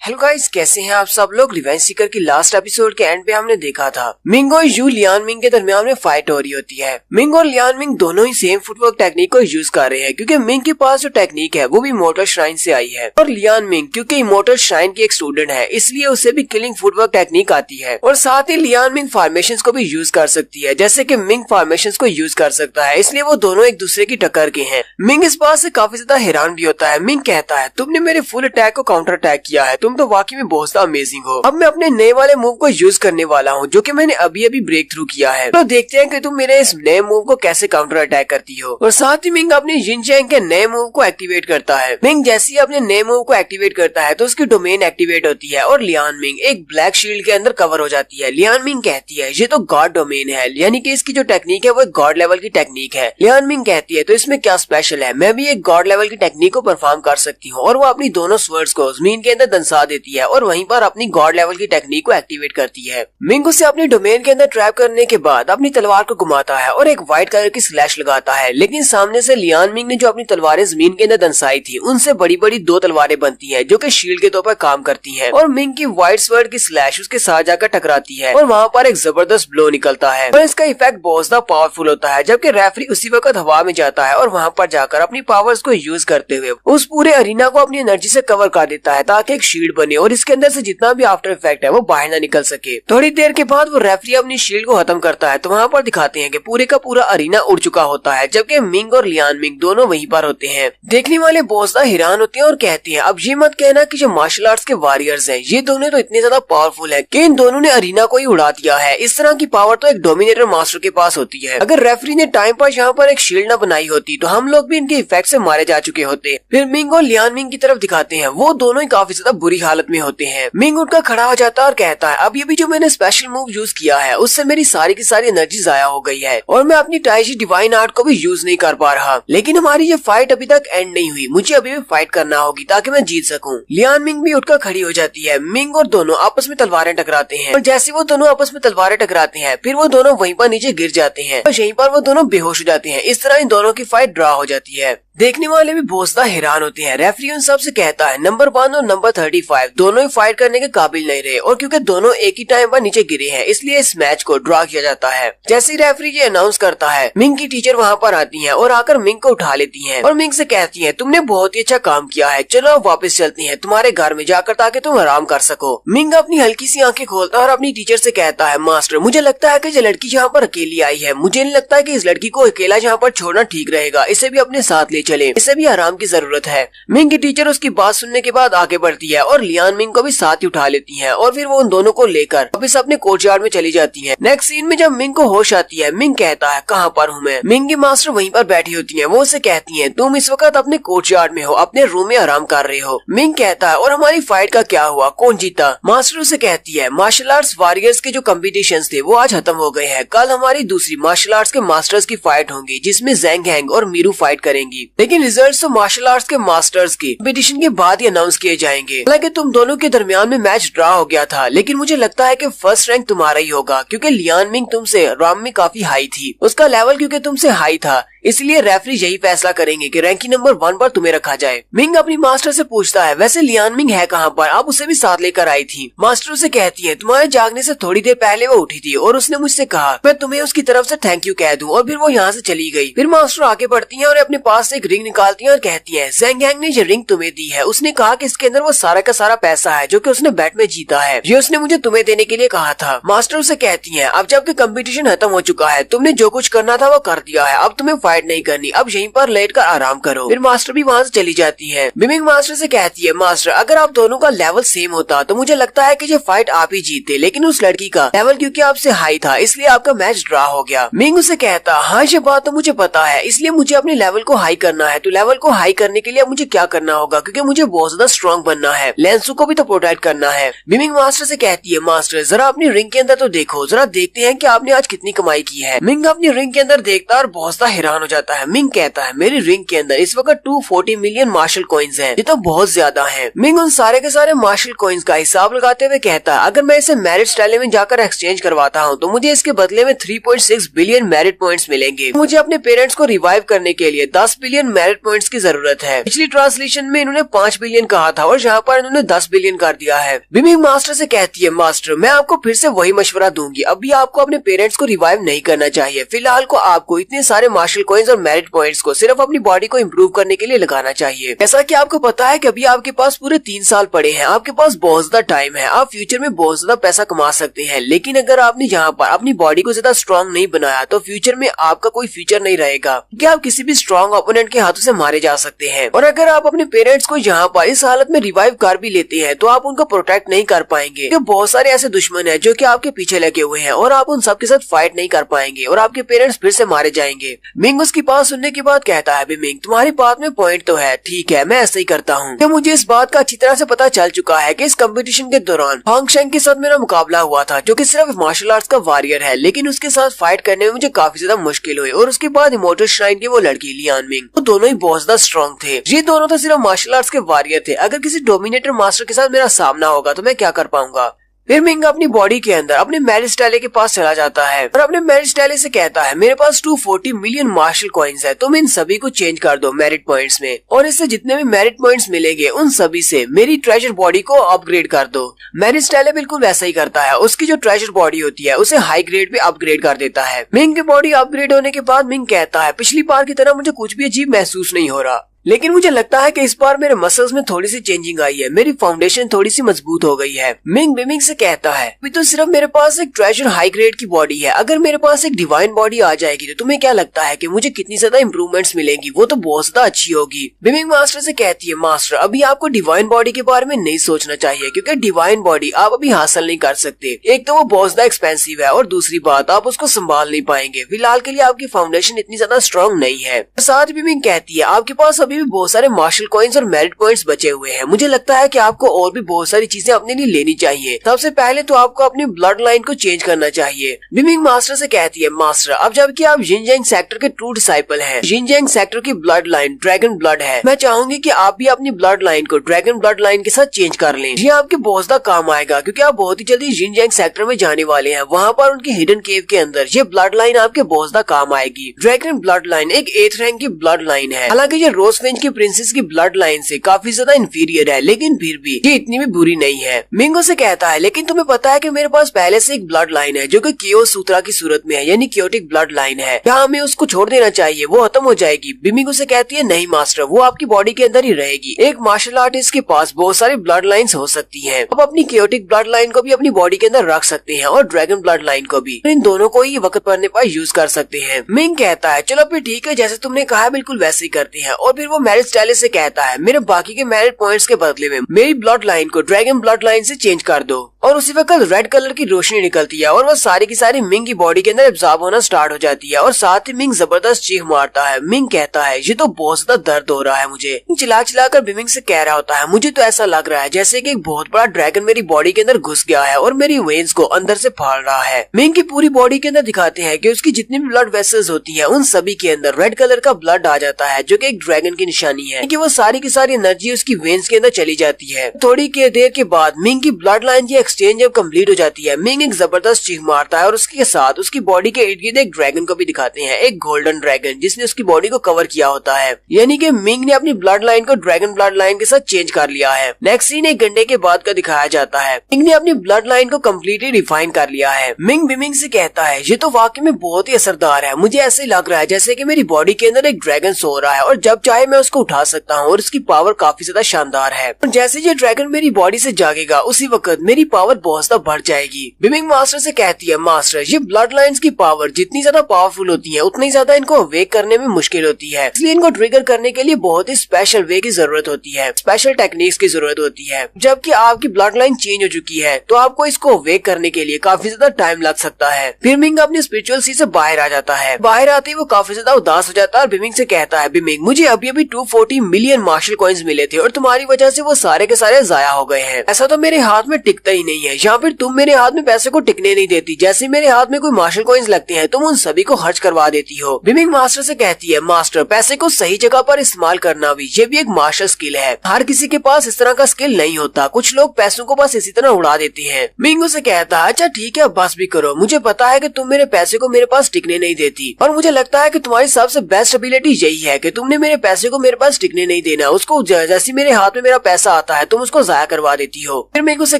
हेलो गाइस, कैसे हैं आप सब लोग। रिवेंज सीकर की लास्ट एपिसोड के एंड पे हमने देखा था मिंग और यू लियानमिंग के दरमियान में फाइट हो रही होती है। मिंग और लियानमिंग दोनों ही सेम फुटवर्क टेक्निक को यूज कर रहे हैं, क्योंकि मिंग के पास जो टेक्निक है वो भी इमॉर्टल श्राइन से आई है और लियानमिंग क्योंकि इमॉर्टल श्राइन की एक स्टूडेंट है इसलिए उसे भी किलिंग फुटवर्क टेक्निक आती है और साथ ही लियानमिंग फॉर्मेशन को भी यूज कर सकती है, जैसे की मिंग फॉर्मेशन को यूज कर सकता है, इसलिए वो दोनों एक दूसरे की टक्कर के हैं। मिंग इस बात से काफी ज्यादा हैरान भी होता है। मिंग कहता है तुमने मेरे फुल अटैक को काउंटर अटैक किया है, तुम तो वाकई में बहुत अमेजिंग हो। अब मैं अपने नए वाले मूव को यूज करने वाला हूँ जो कि मैंने अभी अभी ब्रेक थ्रू किया है। तो देखते हैं कि तुम मेरे इस नए मूव को कैसे काउंटर अटैक करती हो। और साथ ही मिंग अपने जिनचैंग के नए मूव को एक्टिवेट करता है। मिंग जैसे ही अपने नए मूव को एक्टिवेट करता है तो उसकी डोमेन एक्टिवेट होती है और लियानमिंग एक ब्लैक शील्ड के अंदर कवर हो जाती है। लियानमिंग कहती है ये तो गॉड डोमेन है, यानी कि इसकी जो टेक्निक है वो एक गॉड लेवल की टेक्निक है। लियानमिंग कहती है तो इसमें क्या स्पेशल है, मैं भी एक गॉड लेवल की टेक्निक को परफॉर्म कर सकती हूँ। और वो अपनी दोनों स्वर्ड्स को जमीन के अंदर दंसा देती है और वहीं पर अपनी गॉड लेवल की टेक्निक को एक्टिवेट करती है। मिंग उसे अपनी डोमेन के अंदर ट्रैप करने के बाद अपनी तलवार को घुमाता है और एक व्हाइट कलर की स्लैश लगाता है, लेकिन सामने से लियानमिंग ने जो अपनी तलवारें जमीन के अंदर दंसाई थी उनसे बड़ी बड़ी 2 तलवारें बनती हैं जो कि शील्ड के तौर पर काम करती हैं और मिंग की व्हाइट स्वर्ड की स्लैश उसके साथ जाकर टकराती है और वहाँ पर एक जबरदस्त ब्लो निकलता है और इसका इफेक्ट बहुत ज्यादा पावरफुल होता है। जबकि रेफरी उसी वक्त हवा में जाता है और वहाँ पर जाकर अपनी पावर्स को यूज करते हुए उस पूरे अरीना को अपनी एनर्जी से कवर कर देता है ताकि एक शील्ड बने और इसके अंदर से जितना भी आफ्टर इफेक्ट है वो बाहर ना निकल सके। थोड़ी देर के बाद वो रेफरी अपनी शील्ड को खत्म करता है तो वहाँ पर दिखाते हैं कि पूरे का पूरा अरीना उड़ चुका होता है, जबकि मिंग और लियानमिंग दोनों वहीं पर होते हैं। देखने वाले बहुत ज्यादा हैरान होते हैं और कहते हैं अब ये मत कहना कि जो मार्शल आर्ट्स के वॉरियर्स हैं ये दोनों तो इतने ज्यादा पावरफुल है कि इन दोनों ने अरीना को ही उड़ा दिया है। इस तरह की पावर तो एक डोमिनेटर मास्टर के पास होती है। अगर रेफरी ने टाइम पर यहाँ पर एक शील्ड न बनाई होती तो हम लोग भी इनके इफेक्ट से मारे जा चुके होते। फिर मिंग और लियानमिंग की तरफ दिखाते हैं, वो दोनों ही काफी ज्यादा बुरी हालत में होते हैं। मिंग उठकर खड़ा हो जाता है और कहता है अब ये भी जो मैंने स्पेशल मूव यूज किया है उससे मेरी सारी की सारी एनर्जी जाया हो गई है और मैं अपनी टाइजी डिवाइन आर्ट को भी यूज नहीं कर पा रहा। लेकिन हमारी ये फाइट अभी तक एंड नहीं हुई, मुझे अभी भी फाइट करना होगी ताकि मैं जीत सकूं। लियानमिंग भी उठकर खड़ी हो जाती है। मिंग और दोनों आपस में तलवारें टकराते हैं और जैसे वो दोनों आपस में तलवारें टकराते हैं फिर वो दोनों वहीं पर नीचे गिर जाते हैं और यहीं पर वो दोनों बेहोश हो जाते हैं। इस तरह इन दोनों की फाइट ड्रा हो जाती है। देखने वाले भी बहुत ज्यादा हैरान होते हैं। रेफरी उन सब से कहता है नंबर 1 और नंबर 35 दोनों ही फाइट करने के काबिल नहीं रहे और क्योंकि दोनों एक ही टाइम पर नीचे गिरे हैं इसलिए इस मैच को ड्रॉ किया जाता है। जैसे ही रेफरी ये अनाउंस करता है मिंग की टीचर वहाँ पर आती हैं और आकर मिंग को उठा लेती हैं और मिंग से कहती हैं तुमने बहुत ही अच्छा काम किया है, चलो अब वापस चलती हैं तुम्हारे घर में जाकर ताकि तुम आराम कर सको। मिंग अपनी हल्की सी आंखें खोलता है और अपनी टीचर से कहता है मास्टर मुझे लगता है कि ये लड़की यहाँ पर अकेली आई है, मुझे नहीं लगता है कि इस लड़की को अकेला यहाँ पर छोड़ना ठीक रहेगा, इसे भी अपने साथ ले चले, इसे भी आराम की जरूरत है। मिंग की टीचर उसकी बात सुनने के बाद आगे बढ़ती है और लियानमिंग को भी साथ ही उठा लेती है और फिर वो उन दोनों को लेकर वापस अपने कोर्टयार्ड में चली जाती है। नेक्स्ट सीन में जब मिंग को होश आती है मिंग कहता है कहाँ पर हूँ मैं। मिंग की मास्टर वहीं पर बैठी होती है, वो उसे कहती है तुम इस वक्त अपने कोर्टयार्ड में हो, अपने रूम में आराम कर रहे हो। मिंग कहता है और हमारी फाइट का क्या हुआ, कौन जीता। मास्टर उसे कहती है मार्शल आर्ट्स वॉरियर्स के जो कॉम्पिटिशन थे वो आज खत्म हो गए हैं, कल हमारी दूसरी मार्शल आर्ट्स के मास्टर्स की फाइट होंगी जिसमें ज़ैंग हैंग और मीरू फाइट करेंगी, लेकिन रिजल्ट तो मार्शल आर्ट्स के मास्टर्स की कॉम्पिटिशन के बाद ही अनाउंस किए जाएंगे। हालांकि तुम दोनों के दरमियान में मैच ड्रॉ हो गया था, लेकिन मुझे लगता है कि फर्स्ट रैंक तुम्हारा ही होगा क्योंकि लियानमिंग तुमसे रैंक में काफी हाई थी, उसका लेवल क्योंकि तुमसे हाई था इसलिए रेफरी यही फैसला करेंगे कि रैंकिंग नंबर 1 पर तुम्हें रखा जाए। मिंग अपनी मास्टर से पूछता है, वैसे लियान मिंग है कहाँ पर? आप उसे भी साथ लेकर आई थी। मास्टर उसे कहती है, तुम्हारे जागने से थोड़ी देर पहले वो उठी थी और उसने मुझसे कहा मैं तुम्हें उसकी तरफ से थैंक यू कह दूं, और फिर वो यहाँ से चली गई। फिर मास्टर आगे बढ़ती है और अपने पास से एक रिंग निकालती है और कहती है, ज़ेंग हैंग ने ये रिंग तुम्हें दी है। उसने कहा कि इसके अंदर वो सारा का सारा पैसा है जो कि उसने बैट में जीता है, ये उसने मुझे तुम्हें देने के लिए कहा था। मास्टर उसे कहती है, अब जबकि कंपटीशन खत्म हो चुका है, तुमने जो कुछ करना था वो कर दिया है, अब तुम्हें फाइट नहीं करनी, अब यहीं पर लेट कर आराम करो। फिर मास्टर भी वहाँ से चली जाती है। मिमिंग मास्टर से कहती है, मास्टर अगर आप दोनों का लेवल सेम होता तो मुझे लगता है कि ये फाइट आप ही जीतते, लेकिन उस लड़की का लेवल क्योंकि आपसे हाई था इसलिए आपका मैच ड्रा हो गया। मिंग उसे कहता, हाँ ये बात तो मुझे पता है, इसलिए मुझे अपने लेवल को हाई करना है। तो लेवल को हाई करने के लिए मुझे क्या करना होगा? क्योंकि मुझे बहुत ज्यादा स्ट्रॉन्ग बनना है, लेंसू को भी तो प्रोटेक्ट करना है। मिमिंग मास्टर से कहती है, मास्टर जरा अपनी रिंग के अंदर तो देखो, जरा देखते हैं कि आपने आज कितनी कमाई की है। मिंग अपनी रिंग के अंदर देखता है और बहुत सा हैरान हो जाता है। मिंग कहता है, मेरी रिंग के अंदर इस वक्त 240 मिलियन मार्शल कॉइन्स हैं, ये तो बहुत ज्यादा है। मिंग उन सारे के सारे मार्शल कॉइन्स का हिसाब लगाते हुए कहता है, अगर मैं इसे मैरिट स्टाइल में जाकर एक्सचेंज करवाता हूँ तो मुझे इसके बदले में 3.6 बिलियन मैरिट पॉइंट्स मिलेंगे। मुझे अपने पेरेंट्स को रिवाइव करने के लिए 10 बिलियन मैरिट पॉइंट्स की जरूरत है। पिछली ट्रांसलेशन में इन्होंने 5 बिलियन कहा था और यहाँ पर इन्होंने 10 बिलियन कर दिया है। मिमिंग मास्टर से कहती है, मास्टर मैं आपको फिर से वही मशवरा दूंगी, अभी आपको अपने पेरेंट्स को रिवाइव नहीं करना चाहिए। फिलहाल को आपको इतने सारे मार्शल कॉइन्स और मैरिट पॉइंट्स को सिर्फ अपनी बॉडी को इम्प्रूव करने के लिए लगाना चाहिए। ऐसा कि आपको पता है कि अभी आपके पास पूरे 3 साल पड़े हैं, आपके पास बहुत ज्यादा टाइम है, आप फ्यूचर में बहुत ज्यादा पैसा कमा सकते हैं। लेकिन अगर आपने यहाँ पर अपनी बॉडी को ज्यादा स्ट्रॉन्ग नहीं बनाया तो फ्यूचर में आपका कोई फ्यूचर नहीं रहेगा, क्योंकि आप किसी भी स्ट्रॉन्ग ओपोनेंट के हाथों से मारे जा सकते हैं। और अगर आप अपने पेरेंट्स को यहाँ पर इस हालत में रिवाइव कर भी लेते हैं तो आप उनको प्रोटेक्ट नहीं कर पाएंगे, क्योंकि बहुत सारे ऐसे दुश्मन हैं जो कि आपके पीछे लगे हुए हैं और आप उन सब के साथ फाइट नहीं कर पाएंगे और आपके पेरेंट्स फिर से मारे जाएंगे। मिंग उसकी बात सुनने के बाद कहता है, मिंग तुम्हारी बात में पॉइंट तो है, ठीक है मैं ऐसे ही करता हूँ। तो मुझे इस बात का अच्छी तरह से पता चल चुका है कि इस कंपटीशन के दौरान हांग शेंग के साथ मेरा मुकाबला हुआ था, जो कि सिर्फ मार्शल आर्ट्स का वॉरियर है, लेकिन उसके साथ फाइट करने में मुझे काफी ज्यादा मुश्किल हुई। और उसके बाद इमोर्टल श्राइन की वो लड़की लियान मिंग, वो दोनों ही बहुत ज्यादा स्ट्रॉन्ग थे। ये दोनों तो सिर्फ मार्शल आर्ट्स के वॉरियर थे, अगर किसी डोमिनेटर मास्टर के साथ मेरा सामना होगा तो मैं क्या कर पाऊंगा। फिर मिंग अपनी बॉडी के अंदर अपने मैरिज स्टाइले के पास चला जाता है और अपने मैरिज स्टाइले से कहता है, मेरे पास 240 मिलियन मार्शल कॉइन्स है, तुम इन सभी को चेंज कर दो मैरिट पॉइंट्स में, और इससे जितने भी मैरिट पॉइंट्स मिलेंगे उन सभी से मेरी ट्रेजर बॉडी को अपग्रेड कर दो। मैरिज स्टाइले बिल्कुल वैसा ही करता है, उसकी जो ट्रेजर बॉडी होती है उसे हाई ग्रेड पे अपग्रेड कर देता है। मिंग की बॉडी अपग्रेड होने के बाद मिंग कहता है, पिछली बार की तरह मुझे कुछ भी अजीब महसूस नहीं हो रहा, लेकिन मुझे लगता है कि इस बार मेरे मसल्स में थोड़ी सी चेंजिंग आई है, मेरी फाउंडेशन थोड़ी सी मजबूत हो गई है। मिंग बिमिंग से कहता है, अभी तो सिर्फ मेरे पास एक ट्रेजर हाई ग्रेड की बॉडी है, अगर मेरे पास एक डिवाइन बॉडी आ जाएगी तो तुम्हें क्या लगता है कि मुझे कितनी ज्यादा इंप्रूवमेंट्स मिलेंगी? वो तो बहुत ज्यादा अच्छी होगी। बिमिंग मास्टर से कहती है, मास्टर अभी आपको डिवाइन बॉडी के बारे में नहीं सोचना चाहिए, क्योंकि डिवाइन बॉडी आप अभी हासिल नहीं कर सकते। एक तो वो बहुत ज्यादा एक्सपेंसिव है और दूसरी बात आप उसको संभाल नहीं पाएंगे। फिलहाल के लिए आपकी फाउंडेशन इतनी ज्यादा स्ट्रॉन्ग नहीं है। साथ ही बिमिंग कहती है, आपके पास अभी भी बहुत सारे मार्शल कॉइन्स और मेरिट पॉइंट्स बचे हुए हैं, मुझे लगता है कि आपको और भी बहुत सारी चीजें अपने लिए लेनी चाहिए। सबसे पहले तो आपको अपनी ब्लड लाइन को चेंज करना चाहिए। बिमिंग मास्टर से कहती है, मास्टर अब जबकि आप जिनजैंग सेक्टर के ट्रू डिसाइपल हैं, जिनजैंग सेक्टर की ब्लड लाइन ड्रैगन ब्लड है, मैं चाहूंगी कि आप भी अपनी ब्लड लाइन को ड्रैगन ब्लड लाइन के साथ चेंज कर लें। ये आपके बहुत ज्यादा काम आएगा, क्योंकि आप बहुत ही जल्दी जिनजैंग सेक्टर में जाने वाले हैं। वहाँ पर उनकी हिडन केव के अंदर ये ब्लड लाइन आपके बहुत ज्यादा काम आएगी। ड्रैगन ब्लड लाइन एक 8th रैंक की ब्लड लाइन है, हालांकि ये रोजवेंज की प्रिंसेस की ब्लड लाइन से काफी ज्यादा इंफीरियर है, लेकिन फिर भी ये इतनी भी बुरी नहीं है। मिंगो से कहता है, लेकिन तुम्हें पता है कि मेरे पास पहले से एक ब्लड लाइन है जो कि केओस सूत्रा की सूरत में है, यानी क्योटिक ब्लड लाइन है, क्या हमें उसको छोड़ देना चाहिए? वो खत्म हो जाएगी। बिमिंगो से कहती है, नहीं मास्टर, वो आपकी बॉडी के अंदर ही रहेगी। एक मार्शल आर्टिस्ट के पास बहुत सारी ब्लड लाइन्स हो सकती हैं, आप अपनी क्योटिक ब्लड लाइन को भी अपनी बॉडी के अंदर रख सकते हैं और ड्रैगन ब्लड लाइन को भी, इन दोनों को ही वक्त पड़ने पर यूज कर सकते हैं। मिंग कहता है, चलो फिर ठीक है, जैसे तुमने कहा बिल्कुल वैसे ही करते हैं। और फिर वो मैरिज स्टाइल से कहता है, मेरे बाकी के मैरिट पॉइंट्स के बदले में मेरी ब्लड लाइन को ड्रैगन ब्लड लाइन से चेंज कर दो। और उसी वक्त रेड कलर की रोशनी निकलती है और वो सारी की सारी मिंग की बॉडी के अंदर एब्जॉर्ब होना स्टार्ट हो जाती है और साथ ही मिंग जबरदस्त चीख मारता है। मिंग कहता है, ये तो बहुत ज्यादा दर्द हो रहा है मुझे। चिल्ला चिल्लाकर बिमिंग से कह रहा होता है, मुझे तो ऐसा लग रहा है जैसे कि एक बहुत बड़ा ड्रैगन मेरी बॉडी के अंदर घुस गया है और मेरी वेन्स को अंदर से फाड़ रहा है। मिंग की पूरी बॉडी के अंदर दिखाते हैं कि उसकी जितनी भी ब्लड वेसल्स होती है उन सभी के अंदर रेड कलर का ब्लड आ जाता है, जो कि एक ड्रैगन की निशानी है कि वो सारी की सारी एनर्जी उसकी वेन्स के अंदर चली जाती है। थोड़ी देर के बाद मिंग की ब्लड लाइन की एक्सचेंज जब कम्प्लीट हो जाती है, मिंग एक जबरदस्त चीख मारता है और उसके साथ उसकी बॉडी के इर्द गिर्द एक ड्रैगन को भी दिखाते हैं, एक गोल्डन ड्रैगन जिसने उसकी बॉडी को कवर किया होता है। यानी कि मिंग ने अपनी ब्लड लाइन को ड्रैगन ब्लड लाइन के साथ चेंज कर लिया है। नेक्स्ट सीन एक घंटे के बाद का दिखाया जाता है। मिंग ने अपनी ब्लड लाइन को कम्प्लीटली रिफाइन कर लिया है। मिंग बिमिंग से कहता है, ये तो वाकई में बहुत ही असरदार है, मुझे ऐसे लग रहा है जैसे कि मेरी बॉडी के अंदर एक ड्रैगन सो रहा है और जब चाहे मैं उसको उठा सकता हूँ और उसकी पावर काफी ज्यादा शानदार है। और जैसे ये ड्रैगन मेरी बॉडी से जागेगा उसी वक्त मेरी पावर बहुत ज्यादा बढ़ जाएगी। बिमिंग मास्टर से कहती है, मास्टर ये ब्लड लाइंस की पावर जितनी ज्यादा पावरफुल होती है उतनी ज्यादा इनको अवेक करने में मुश्किल होती है, इसलिए इनको ट्रिगर करने के लिए बहुत ही स्पेशल वे की जरूरत होती है, स्पेशल टेक्निक्स की जरूरत होती है। जबकि आपकी ब्लड लाइन चेंज हो चुकी है तो आपको इसको अवेक करने के लिए काफी ज्यादा टाइम लग सकता है। फिर मिंग अपनी स्पिरिचुअल सी से बाहर आ जाता है। बाहर आते ही वो काफी ज्यादा उदास हो जाता है और बिमिंग से कहता है, बिमिंग मुझे अभी अभी 240 मिलियन मार्शल कॉइन्स मिले थे और तुम्हारी वजह से वो सारे के सारे जाया हो गए हैं। ऐसा तो मेरे हाथ में टिकता ही नहीं है, या फिर तुम मेरे हाथ में पैसे को टिकने नहीं देती। जैसे मेरे हाथ में कोई मार्शल कॉइन्स लगते हैं तुम उन सभी को खर्च करवा देती हो। बिमिंग मास्टर से कहती है, मास्टर पैसे को सही जगह पर इस्तेमाल करना भी ये भी एक मार्शल स्किल है, हर किसी के पास इस तरह का स्किल नहीं होता, कुछ लोग पैसों को बस इसी तरह उड़ा देते हैं। मिंग उसे कहता है, अच्छा ठीक है अब बस भी करो, मुझे पता है कि तुम मेरे पैसे को मेरे पास टिकने नहीं देती और मुझे लगता है कि तुम्हारी सबसे बेस्ट एबिलिटी यही है कि तुमने मेरे पैसे को मेरे पास टिकने नहीं देना, उसको जैसे मेरे हाथ में मेरा पैसा आता है तुम उसको जाया करवा देती हो। फिर मिंग उसे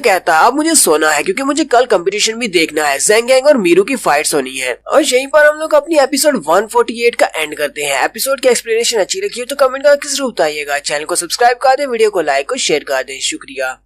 कहता है, अब मुझे सोना है क्योंकि मुझे कल कंपटीशन भी देखना है, ज़ेंग गैंग और मीरू की फाइट्स होनी है। और यहीं पर हम लोग अपनी एपिसोड 148 का एंड करते हैं। एपिसोड की एक्सप्लेनेशन अच्छी लगी हो तो कमेंट करके जरूर बताइएगा, चैनल को सब्सक्राइब कर दे, वीडियो को लाइक और शेयर कर दे। शुक्रिया।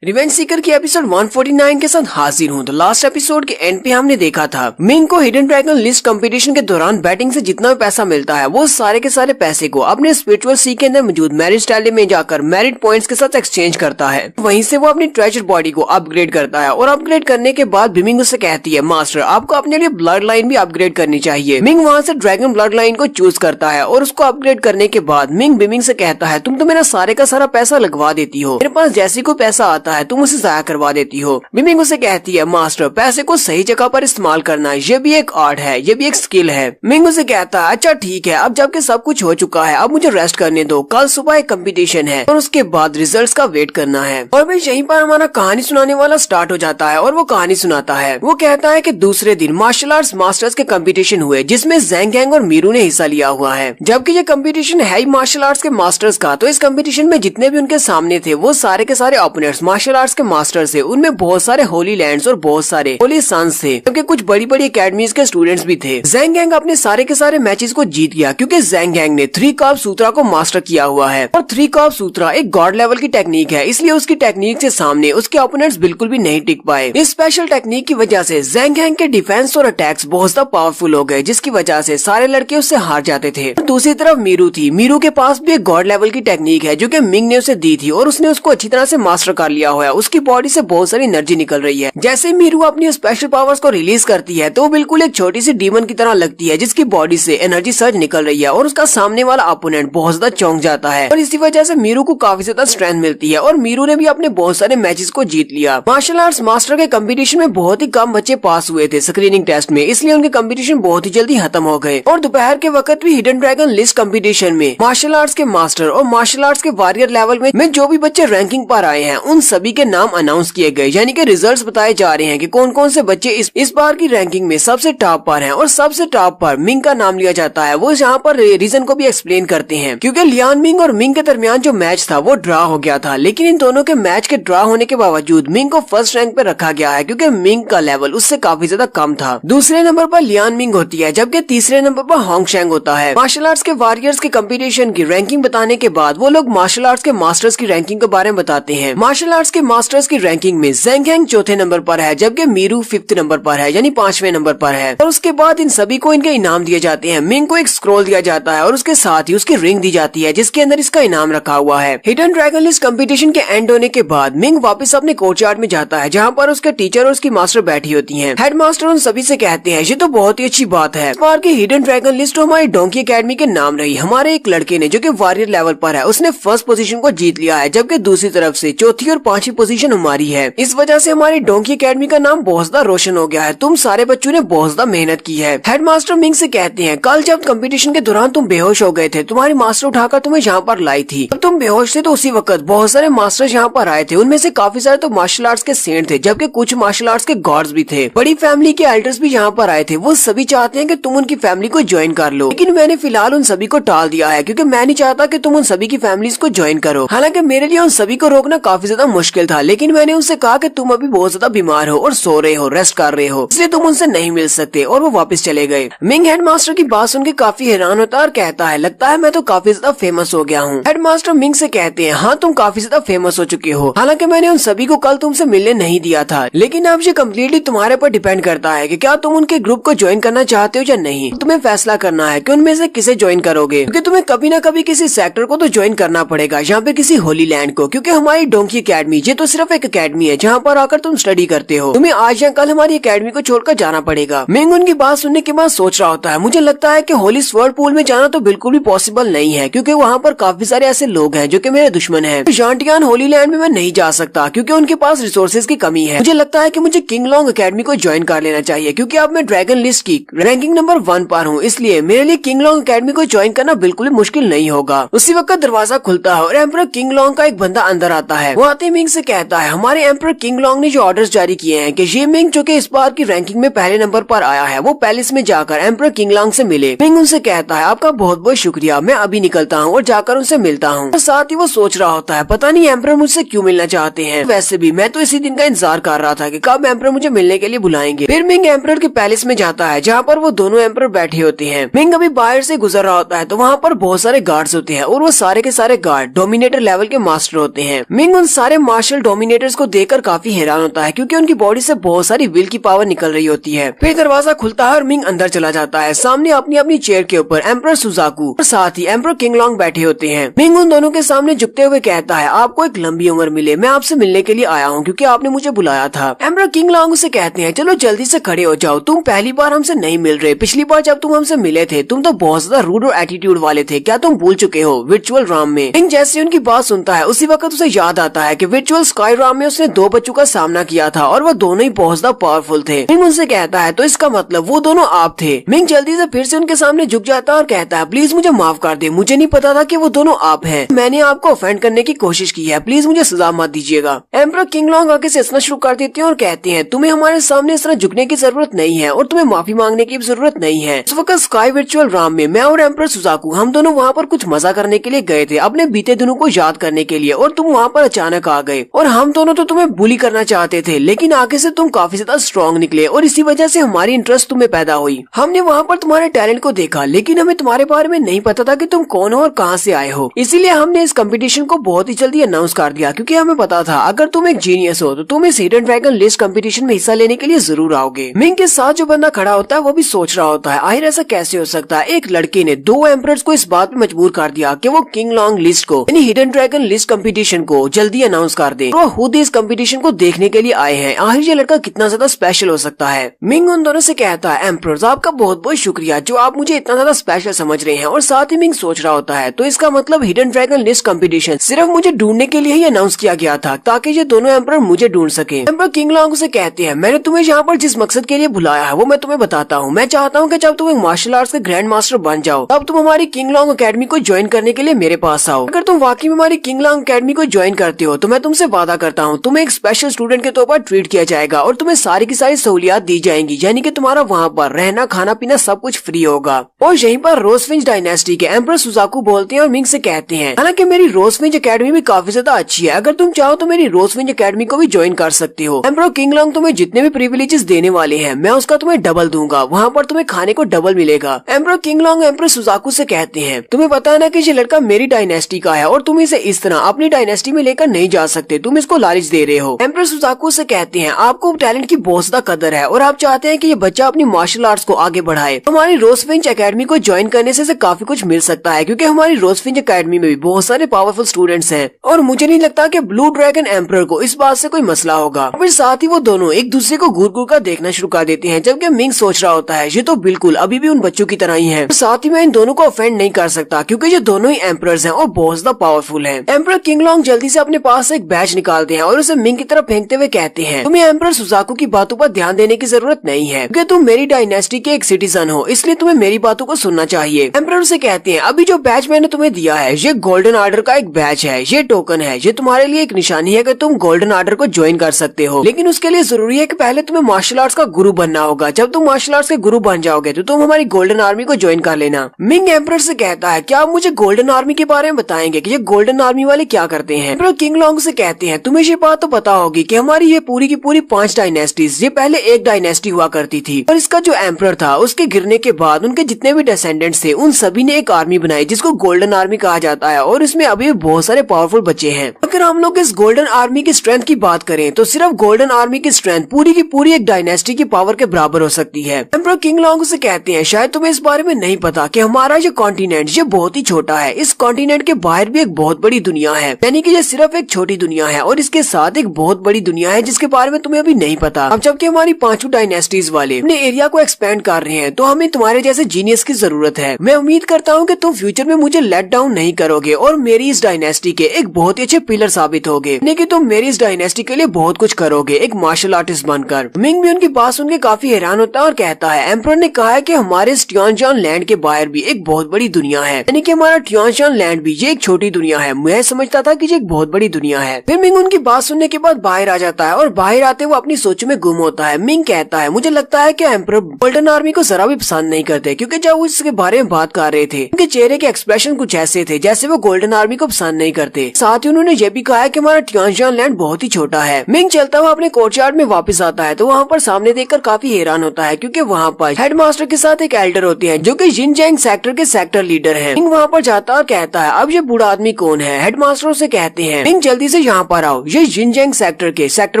रिवेंज सीकर की एपिसोड 149 के साथ हाजिर हूँ। तो लास्ट एपिसोड के एंड पे हमने देखा था मिंग को हिडन ड्रैगन लिस्ट कंपटीशन के दौरान बैटिंग से जितना भी पैसा मिलता है वो सारे के सारे पैसे को अपने स्पिरिचुअल सी के अंदर मौजूद मैरिज स्टाइल में जाकर मैरिड पॉइंट्स के साथ एक्सचेंज करता है। वहीं से वो अपनी ट्रेजर बॉडी को अपग्रेड करता है और अपग्रेड करने के बाद बिमिंग उसे कहती है, मास्टर आपको अपने लिए ब्लड लाइन भी अपग्रेड करनी चाहिए। मिंग वहाँ से ड्रैगन ब्लड लाइन को चूज करता है और उसको अपग्रेड करने के बाद मिंग बिमिंग से कहता है, तुम तो मेरा सारे का सारा पैसा लगवा देती हो, मेरे पास जैसे कोई पैसा आता है तुम उसे जाया करवा देती हो। बिमिंग उसे कहती है, मास्टर पैसे को सही जगह पर इस्तेमाल करना ये भी एक आर्ट है, ये भी एक स्किल है। मिंग उसे कहता है, अच्छा ठीक है अब जबकि सब कुछ हो चुका है अब मुझे रेस्ट करने दो, कल सुबह एक कंपटीशन है और उसके बाद रिजल्ट्स का वेट करना है। और भाई यहीं पर हमारा कहानी सुनाने वाला स्टार्ट हो जाता है और वो कहानी सुनाता है। वो कहता है कि दूसरे दिन मार्शल आर्ट्स मास्टर्स के कंपटीशन हुए जिसमें ज़ेंग गैंग और मीरू ने हिस्सा लिया हुआ है। जबकि ये कंपटीशन है ही मार्शल आर्ट्स के मास्टर्स का, तो इस कंपटीशन में जितने भी उनके सामने थे वो सारे के सारे ओपोनेंट्स मार्शल आर्ट्स के मास्टर्स थे। उनमें बहुत सारे होली लैंड्स और बहुत सारे होली सन्स थे, क्योंकि कुछ बड़ी बड़ी एकेडमीज के स्टूडेंट्स भी थे। ज़ेंग गैंग अपने सारे के सारे मैचेस को जीत गया क्योंकि ज़ेंग गैंग ने 3 कार्ब सूत्रा को मास्टर किया हुआ है और 3 कार्ब सूत्रा एक गॉड लेवल की टेक्निक है, इसलिए उसकी टेक्निक से सामने उसके ओपोनेंट्स बिल्कुल भी नहीं टिक पाए। इस स्पेशल टेक्निक की वजह से ज़ेंग गैंग के डिफेंस और अटैक्स बहुत ज्यादा पावरफुल हो गए, जिसकी वजह से सारे लड़के उससे हार जाते थे। दूसरी तरफ मीरू थी, मीरू के पास भी एक गॉड लेवल की टेक्निक है जो कि मिंग ने उसे दी थी और उसने उसको अच्छी तरह से मास्टर कर लिया हुआ है। उसकी बॉडी से बहुत सारी एनर्जी निकल रही है। जैसे मीरू अपनी स्पेशल पावर्स को रिलीज करती है तो वो बिल्कुल एक छोटी सी डीमन की तरह लगती है जिसकी बॉडी से एनर्जी सर्ज निकल रही है और उसका सामने वाला अपोनेंट बहुत ज्यादा चौंक जाता है और इसी वजह से मीरू को काफी ज्यादा स्ट्रेंथ मिलती है और मीरू ने भी अपने बहुत सारे मैचेस को जीत लिया। मार्शल आर्ट्स मास्टर के कंपटीशन में बहुत ही कम बच्चे पास हुए थे स्क्रीनिंग टेस्ट में, इसलिए उनके कंपटीशन बहुत ही जल्दी खत्म हो गए। और दोपहर के वक्त भी हिडन ड्रैगन लिस्ट कंपटीशन में मार्शल आर्ट्स के मास्टर और मार्शल आर्ट्स के वॉरियर लेवल में जो भी बच्चे रैंकिंग पर आए हैं उन सभी के नाम अनाउंस किए गए, यानी कि रिजल्ट्स बताए जा रहे हैं कि कौन कौन से बच्चे इस बार की रैंकिंग में सबसे टॉप पर हैं। और सबसे टॉप पर मिंग का नाम लिया जाता है। वो यहाँ पर रीजन को भी एक्सप्लेन करते हैं, क्योंकि लियान मिंग और मिंग के दरमियान जो मैच था वो ड्रा हो गया था, लेकिन इन दोनों के मैच के ड्रा होने के बावजूद मिंग को फर्स्ट रैंक पे रखा गया है क्योंकि मिंग का लेवल उससे काफी ज्यादा कम था। दूसरे नंबर पर लियान मिंग होती है जबकि तीसरे नंबर पर होंग शेंग होता है। मार्शल आर्ट्स के वॉरियर्स के कंपटीशन की रैंकिंग बताने के बाद वो लोग मार्शल आर्ट्स के मास्टर्स की रैंकिंग के बारे में बताते हैं। मार्शल आर्ट्स के मास्टर्स की रैंकिंग में ज़ेंग गैंग चौथे नंबर पर है जबकि मीरू 5th नंबर पर है, यानी 5वें नंबर पर है। और उसके बाद इन सभी को इनके इनाम दिए जाते हैं। मिंग को एक स्क्रॉल दिया जाता है और उसके साथ ही उसकी रिंग दी जाती है जिसके अंदर इसका इनाम रखा हुआ है। हिडन ड्रैगन लिस्ट कंपटीशन के एंड होने के बाद मिंग वापस अपने कोर्टयार्ड में जाता है जहाँ पर उसके टीचर और उसकी मास्टर बैठी होती हैं। हेडमास्टर उन सभी से कहते हैं, ये तो बहुत ही अच्छी बात है, इस बार की हिडन ड्रैगन लिस्ट हमारी डोंकी एकेडमी के नाम रही। हमारे एक लड़के ने जो कि वॉरियर लेवल पर है उसने फर्स्ट पोजीशन को जीत लिया है, जबकि दूसरी तरफ से चौथी और 5वीं पोजीशन हमारी है। इस वजह से हमारी डोंकी एकेडमी का नाम बहुत ज्यादा रोशन हो गया है। तुम सारे बच्चों ने बहुत ज्यादा मेहनत की है। हेडमास्टर मिंग से कहते हैं, कल जब कंपटीशन के दौरान तुम बेहोश हो गए थे, तुम्हारी मास्टर उठाकर तुम्हें यहाँ पर लाई थी। जब तुम बेहोश थे तो उसी वक्त बहुत सारे मास्टर्स यहाँ पर आए थे। उनमें से काफी सारे तो मार्शल आर्ट्स के सेंट थे, जबकि कुछ मार्शल आर्ट्स के गॉड्स भी थे। बड़ी फैमिली के एल्डर्स भी यहाँ पर आए थे। वो सभी चाहते हैं कि तुम उनकी फैमिली को ज्वाइन कर लो, लेकिन मैंने फिलहाल उन सभी को टाल दिया है, क्योंकि मैं नहीं चाहता कि तुम उन सभी की फैमिलीज को ज्वाइन करो। हालांकि मेरे लिए उन सभी को रोकना काफी ज्यादा मुश्किल था, लेकिन मैंने उनसे कहा कि तुम अभी बहुत ज्यादा बीमार हो और सो रहे हो, रेस्ट कर रहे हो, इसलिए तुम उनसे नहीं मिल सकते, और वो वापस चले गए। मिंग हेडमास्टर की बात सुन के काफी हैरान होता है और कहता है, लगता है मैं तो काफी ज्यादा फेमस हो गया हूँ। हेडमास्टर मिंग से कहते हैं, हाँ तुम काफी ज्यादा फेमस हो चुके हो। हालांकि मैंने उन सभी को कल तुमसे मिलने नहीं दिया था, लेकिन अब ये कम्प्लीटली तुम्हारे पर डिपेंड करता है कि क्या तुम उनके ग्रुप को ज्वाइन करना चाहते हो या नहीं। तुम्हें फैसला करना है कि उनमें से किसे ज्वाइन करोगे, क्योंकि तुम्हें कभी ना कभी किसी सेक्टर को तो ज्वाइन करना पड़ेगा, यहाँ पे किसी होली लैंड को, क्योंकि हमारी डोंकी एकेडमी ये तो सिर्फ एक एकेडमी है जहाँ पर आकर तुम स्टडी करते हो। तुम्हें आज या कल हमारी एकेडमी को छोड़कर जाना पड़ेगा। मिंग उनकी बात सुनने के बाद सोच रहा होता है, मुझे लगता है कि होली स्वर्ड पूल में जाना तो बिल्कुल भी पॉसिबल नहीं है, क्योंकि वहाँ पर काफी सारे ऐसे लोग हैं जो कि मेरे दुश्मन हैं। जांटियान होली लैंड में मैं नहीं जा सकता, क्योंकि उनके पास रिसोर्सेज की कमी है। मुझे लगता है कि मुझे किंग लॉन्ग एकेडमी को ज्वाइन कर लेना चाहिए, क्योंकि अब मैं ड्रैगन लिस्ट की रैंकिंग नंबर 1 पर हूँ, इसलिए मेरे लिए किंग लॉन्ग एकेडमी को ज्वाइन करना बिल्कुल भी मुश्किल नहीं होगा। उसी वक्त दरवाजा खुलता है और एम्परर किंग लॉन्ग का एक बंदा अंदर आता है। वो आते मिंग से कहता है, हमारे एम्परर किंग लॉन्ग ने जो ऑर्डर्स जारी किए हैं कि ये मिंग जो कि इस बार की रैंकिंग में पहले नंबर पर आया है, वो पैलेस में जाकर एम्परर किंग लॉन्ग से मिले। मिंग उनसे कहता है, आपका बहुत बहुत शुक्रिया, मैं अभी निकलता हूँ और जाकर उनसे मिलता हूँ। साथ ही वो सोच रहा होता है, पता नहीं एम्परर मुझसे क्यों मिलना चाहते हैं। वैसे भी मैं तो इसी दिन का इंतजार कर रहा था कि कब एम्परर मुझे मिलने के लिए बुलाएंगे। फिर मिंग एम्परर के पैलेस में जाता है, जहाँ पर वो दोनों एम्परर बैठे होते हैं। मिंग अभी बाहर से गुजर रहा होता है तो वहाँ पर बहुत सारे गार्ड्स होते हैं, और वो सारे के सारे गार्ड डोमिनेटर लेवल के मास्टर होते हैं। मिंग उन सारे मार्शल डोमिनेटर्स को देखकर काफी हैरान होता है, क्योंकि उनकी बॉडी से बहुत सारी विल की पावर निकल रही होती है। फिर दरवाजा खुलता है और मिंग अंदर चला जाता है। सामने अपनी अपनी चेयर के ऊपर एम्परर सुजाकू और साथ ही एम्परर किंग लॉन्ग बैठे होते हैं। मिंग उन दोनों के सामने झुकते हुए कहता है, आपको एक लंबी उम्र मिले, मैं आपसे मिलने के लिए आया हूँ, क्योंकि आपने मुझे बुलाया था। एम्परर किंग लॉन्ग से कहते हैं, चलो जल्दी से खड़े हो जाओ, तुम पहली बार हमसे नहीं मिल रहे। पिछली बार जब तुम हमसे मिले थे तुम तो बहुत ज्यादा रूड और एटीट्यूड वाले थे, क्या तुम भूल चुके हो वर्चुअल राम में। मिंग जैसे उनकी बात सुनता है उसी वक्त उसे याद आता है कि वर्चुअल स्काई राम में उसने 2 बच्चों का सामना किया था और वो दोनों ही बहुत ज्यादा पावरफुल थे। मिंग उनसे कहता है, तो इसका मतलब वो दोनों आप थे। मिंग जल्दी से फिर से उनके सामने झुक जाता है और कहता है, प्लीज मुझे माफ कर दे, मुझे नहीं पता था कि वो दोनों आप हैं। मैंने आपको ऑफेंड करने की कोशिश की है, प्लीज मुझे सजा मत दीजिएगा। एम्परर किंग लॉन्ग आगे से हंसना शुरू कर देते हैं और कहते हैं, तुम्हें हमारे सामने इस तरह झुकने की जरूरत नहीं है और तुम्हें माफी मांगने की भी जरूरत नहीं है। उस वक्त स्काई वर्चुअल राम में मैं और एम्परर सुजाकू हम दोनों वहाँ पर कुछ मजा करने के लिए गए थे, अपने बीते दिनों को याद करने के लिए, और तुम वहाँ पर अचानक आ गए और हम दोनों तो तुम्हें बुली करना चाहते थे, लेकिन आगे से तुम काफी ज्यादा स्ट्रॉन्ग निकले और इसी वजह से हमारी इंटरेस्ट तुम्हें पैदा हुई। हमने वहाँ पर तुम्हारे टैलेंट को देखा, लेकिन हमें तुम्हारे बारे में नहीं पता था कि तुम कौन हो और कहाँ से आए हो, इसीलिए हमने इस कंपटीशन को बहुत ही जल्दी अनाउंस कर दिया, क्योंकि हमें पता था अगर तुम एक जीनियस हो तो तुम इस हिडन ड्रैगन लिस्ट कंपटीशन में हिस्सा लेने के लिए जरूर आओगे। मिंग के साथ जो बंदा खड़ा होता है वो भी सोच रहा होता है, आखिर ऐसा कैसे हो सकता है, एक लड़के ने 2 एम्परर्स को इस बात पे मजबूर कर दिया कि वो किंग लॉन्ग लिस्ट को यानी हिडन ड्रैगन लिस्ट कंपटीशन को जल्दी अनाउंस कर दे। वो खुद इस कंपटीशन को देखने के लिए आए हैं, आखिर ये लड़का कितना ज्यादा स्पेशल हो सकता है। मिंग उन दोनों से कहता है, एम्परर्स आपका बहुत बहुत शुक्रिया जो आप मुझे इतना ज्यादा स्पेशल समझ रहे हैं। और साथ ही मिंग सोच रहा होता है, तो इसका मतलब हिडन ड्रैगन लिस्ट कंपटीशन सिर्फ मुझे ढूंढने के लिए ही अनाउंस किया गया था, ताकि ये दोनों एम्परर मुझे ढूंढ सके। एम्परर किंग लॉन्ग से कहते हैं, मैंने तुम्हें यहाँ पर जिस मकसद के लिए बुलाया है वो मैं तुम्हें बताता हूँ। मैं चाहता हूँ कि जब तुम एक मार्शल आर्ट्स के ग्रैंड मास्टर बन जाओ तब तुम हमारी किंग लॉन्ग एकेडमी को ज्वाइन करने के लिए मेरे पास आओ। अगर तुम वाकई में हमारी किंग लॉन्ग एकेडमी को ज्वाइन करते हो तो मैं तुमसे वादा करता हूँ तुम्हें एक स्पेशल स्टूडेंट के तौर पर ट्रीट किया जाएगा और तुम्हें सारी की सारी सहूलियात दी जाएंगी, यानी कि तुम्हारा वहाँ पर रहना खाना पीना सब कुछ फ्री होगा। और यहीं पर रोजविंज डायनेस्टी के एम्परर सुजाकू बोलते हैं और मिंग से कहते हैं, हालांकि मेरी रोजविंज एकेडमी भी काफी ज्यादा अच्छी है, अगर तुम चाहो तो मेरी रोजविंज एकेडमी को भी ज्वाइन कर सकते हो। एम्परर किंग लॉन्ग तुम्हें जितने भी प्रिविलेजेस देने वाले हैं मैं उसका तुम्हें डबल दूंगा, वहाँ पर तुम्हें खाने को डबल मिलेगा। Emperor king long emperor Suzaku से कहते हैं, तुम्हें पता है ना कि ये लड़का मेरी डायनेस्टी का है और तुम इसे इस तरह अपनी डायनेस्टी में लेकर नहीं जा सकते, तुम इसको लालच दे रहे हो। एम्परर सुजाकू से कहते हैं, आपको टैलेंट की बहुत ज्यादा कदर है और आप चाहते हैं कि ये बच्चा अपनी मार्शल आर्ट्स को आगे बढ़ाए। हमारी रोजविंज एकेडमी को ज्वाइन करने से काफी कुछ मिल सकता है, क्योंकि हमारी रोजविंज एकेडमी में भी बहुत सारे पावरफुल स्टूडेंट्स हैं और मुझे नहीं लगता कि ब्लू ड्रैगन एम्परर को इस बात से कोई मसला होगा। फिर साथ ही वो दोनों एक दूसरे को घूर घूर कर देखना शुरू कर देते हैं, जबकि मिंग सोच रहा होता है ये तो बिल्कुल अभी भी उन बच्चों की तरह ही है। साथ ही मैं इन दोनों को ऑफेंड नहीं कर सकता, क्योंकि ये दोनों ही एम्परर्स हैं और बहुत ज्यादा पावरफुल हैं। एम्परर किंग लॉन्ग जल्दी से अपने पास एक बैच निकालते हैं और उसे मिंग की तरफ फेंकते हुए कहते हैं, तुम्हें एम्परर सुजाकू की बातों पर ध्यान देने की जरूरत नहीं है क्योंकि तुम मेरी डायनेस्टी के एक सिटीजन हो, इसलिए तुम्हें मेरी बातों को सुनना चाहिए। एम्परर उसे कहते हैं, अभी जो बैच मैंने तुम्हें दिया है ये गोल्डन आर्डर का एक बैच है, ये टोकन है, ये तुम्हारे लिए एक निशानी है कि तुम गोल्डन आर्डर को ज्वाइन कर सकते हो, लेकिन उसके लिए जरूरी है कि पहले तुम्हें मार्शल आर्ट्स का गुरु बनना होगा। जब तुम मार्शल आर्ट्स के गुरु बन जाओगे तो तुम हमारी गोल्डन आर्मी को ज्वाइन कर लेना। मिंग एम्परर से कहता है, क्या आप मुझे गोल्डन आर्मी के बारे में बताएंगे कि ये गोल्डन आर्मी वाले क्या करते हैं? एम्परर किंग लॉन्ग से कहते हैं, तुम्हें ये बात तो पता होगी कि हमारी ये पूरी की पूरी 5 डायनेस्टीज, ये पहले एक डायनेस्टी हुआ करती थी और इसका जो एम्परर था उसके गिरने के बाद उनके जितने भी डिसेंडेंट्स थे उन सभी ने एक आर्मी बनाई जिसको गोल्डन आर्मी कहा जाता है और इसमें अभी बहुत सारे पावरफुल बच्चे हैं। अगर हम लोग इस गोल्डन आर्मी की स्ट्रेंथ की बात करें तो सिर्फ गोल्डन आर्मी की स्ट्रेंथ पूरी की पूरी एक डायनेस्टी की पावर के बराबर हो सकती है। एम्परर किंग लॉन्ग से कहते हैं, शायद तुम्हें इस बारे में नहीं पता कि हमारा जो कॉन्टिनेंट ये बहुत ही छोटा है, इस कॉन्टिनेंट के बाहर भी एक बहुत बड़ी दुनिया है, यानी कि ये सिर्फ एक छोटी दुनिया है और इसके साथ एक बहुत बड़ी दुनिया है जिसके बारे में तुम्हें अभी नहीं पता। अब जबकि हमारी 5 डायनेस्टीज वाले अपने एरिया को एक्सपेंड कर रहे हैं तो हमें तुम्हारे जैसे जीनियस की जरूरत है। मैं उम्मीद करता हूँ कि तुम फ्यूचर में मुझे लेट डाउन नहीं करोगे और मेरी इस डायनेस्टी के एक बहुत ही अच्छे पिलर साबित होगे, यानी कि तुम मेरी इस डायनेस्टी के लिए बहुत कुछ करोगे एक मार्शल आर्टिस्ट बनकर। मिंग भी उनकी बात सुनकर काफी हैरान होता है और कहता है, एम्परर ने कहा है कि हमारे इस ट्यूआनचान लैंड के बाहर भी एक बहुत बड़ी दुनिया है, यानी कि हमारा ट्यूआनचान लैंड भी ये एक छोटी दुनिया है। मैं समझता था कि ये एक बहुत बड़ी दुनिया है। फिर मिंग उनकी बात सुनने के बाद बाहर आ जाता है और बाहर आते वो अपनी सोचों में गुम होता है। मिंग कहता है, मुझे लगता है कि एम्परर गोल्डन आर्मी को जरा भी पसंद नहीं करते क्योंकि जब वो इसके बारे में बात कर रहे थे उनके चेहरे के एक्सप्रेशन कुछ ऐसे थे जैसे वो गोल्डन आर्मी को पसंद नहीं करते। साथ ही उन्होंने ये भी कहा है कि हमारा ट्यूआनचान लैंड बहुत ही छोटा है। मिंग चलता हुआ अपने कोर्टयार्ड में वापस आता है तो वहाँ पर सामने देखकर काफी हैरान होता है क्योंकि वहाँ पर हेडमास्टर के साथ एक एल्डर होते हैं जो कि जिनजैंग सेक्टर के सेक्टर लीडर हैं। मिंग वहाँ पर जाता और कहता है, अब ये बूढ़ा आदमी कौन है? हेडमास्टर से कहते हैं, मिंग जल्दी से यहाँ पर आओ, ये जिनजैंग सेक्टर के सेक्टर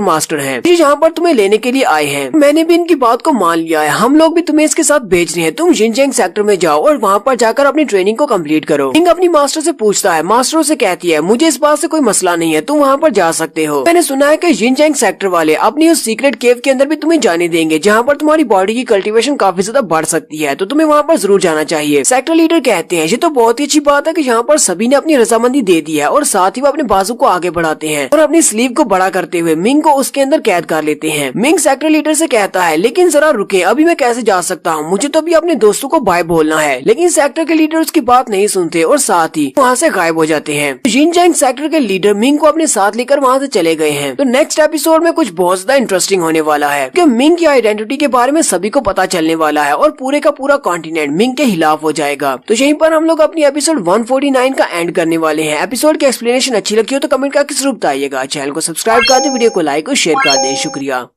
मास्टर हैं, ये यहाँ पर तुम्हें लेने के लिए आए हैं। मैंने भी इनकी बात को मान लिया है, हम लोग भी तुम्हें इसके साथ भेज रहे हैं, तुम जिनजैंग सेक्टर में जाओ और वहाँ पर जाकर अपनी ट्रेनिंग को कम्प्लीट करो। मिंग अपनी मास्टर से पूछता है, मास्टर से कहती है, मुझे इस बात से कोई मसला नहीं है, तुम वहाँ पर जा सकते हो। मैंने सुना है कि जिनजैंग सेक्टर वाले अपनी उस सीक्रेट केव के अंदर भी तुम्हें जाने देंगे जहाँ पर तुम्हारी बॉडी की कल्टीवेशन काफी ज्यादा बढ़ सकती है, तो तुम्हें वहाँ पर जरूर जाना चाहिए। सेक्टर लीडर कहते हैं, ये तो बहुत ही अच्छी बात है कि यहाँ पर सभी ने अपनी रजामंदी दे दी है और साथ ही वो अपने बाजू को आगे बढ़ाते हैं और अपनी स्लीव को बड़ा करते हुए मिंग को उसके अंदर कैद कर लेते हैं। मिंग सेक्टर लीडर से कहता है, लेकिन जरा रुके, अभी मैं कैसे जा सकता हूँ, मुझे तो अभी अपने दोस्तों को बाय बोलना है। लेकिन सेक्टर के लीडर उसकी बात नहीं सुनते और साथ ही वहाँ से गायब हो जाते हैं। जिनजैंग सेक्टर के लीडर मिंग को अपने साथ लेकर वहाँ से चले गए हैं। तो नेक्स्ट एपिसोड में कुछ बहुत ज्यादा इंटरेस्टिंग होने वाला है कि मिंग की आइडेंटिटी के बारे में सभी को पता चलने वाला है और पूरे का पूरा कॉन्टिनेंट मिंग के खिलाफ हो जाएगा। तो यहीं पर हम लोग अपनी एपिसोड 149 का एंड करने वाले हैं। एपिसोड की एक्सप्लेनेशन अच्छी लगी हो तो कमेंट करके जरूर बताइएगा। चैनल को सब्सक्राइब कर दे, वीडियो को लाइक और शेयर कर दें। शुक्रिया।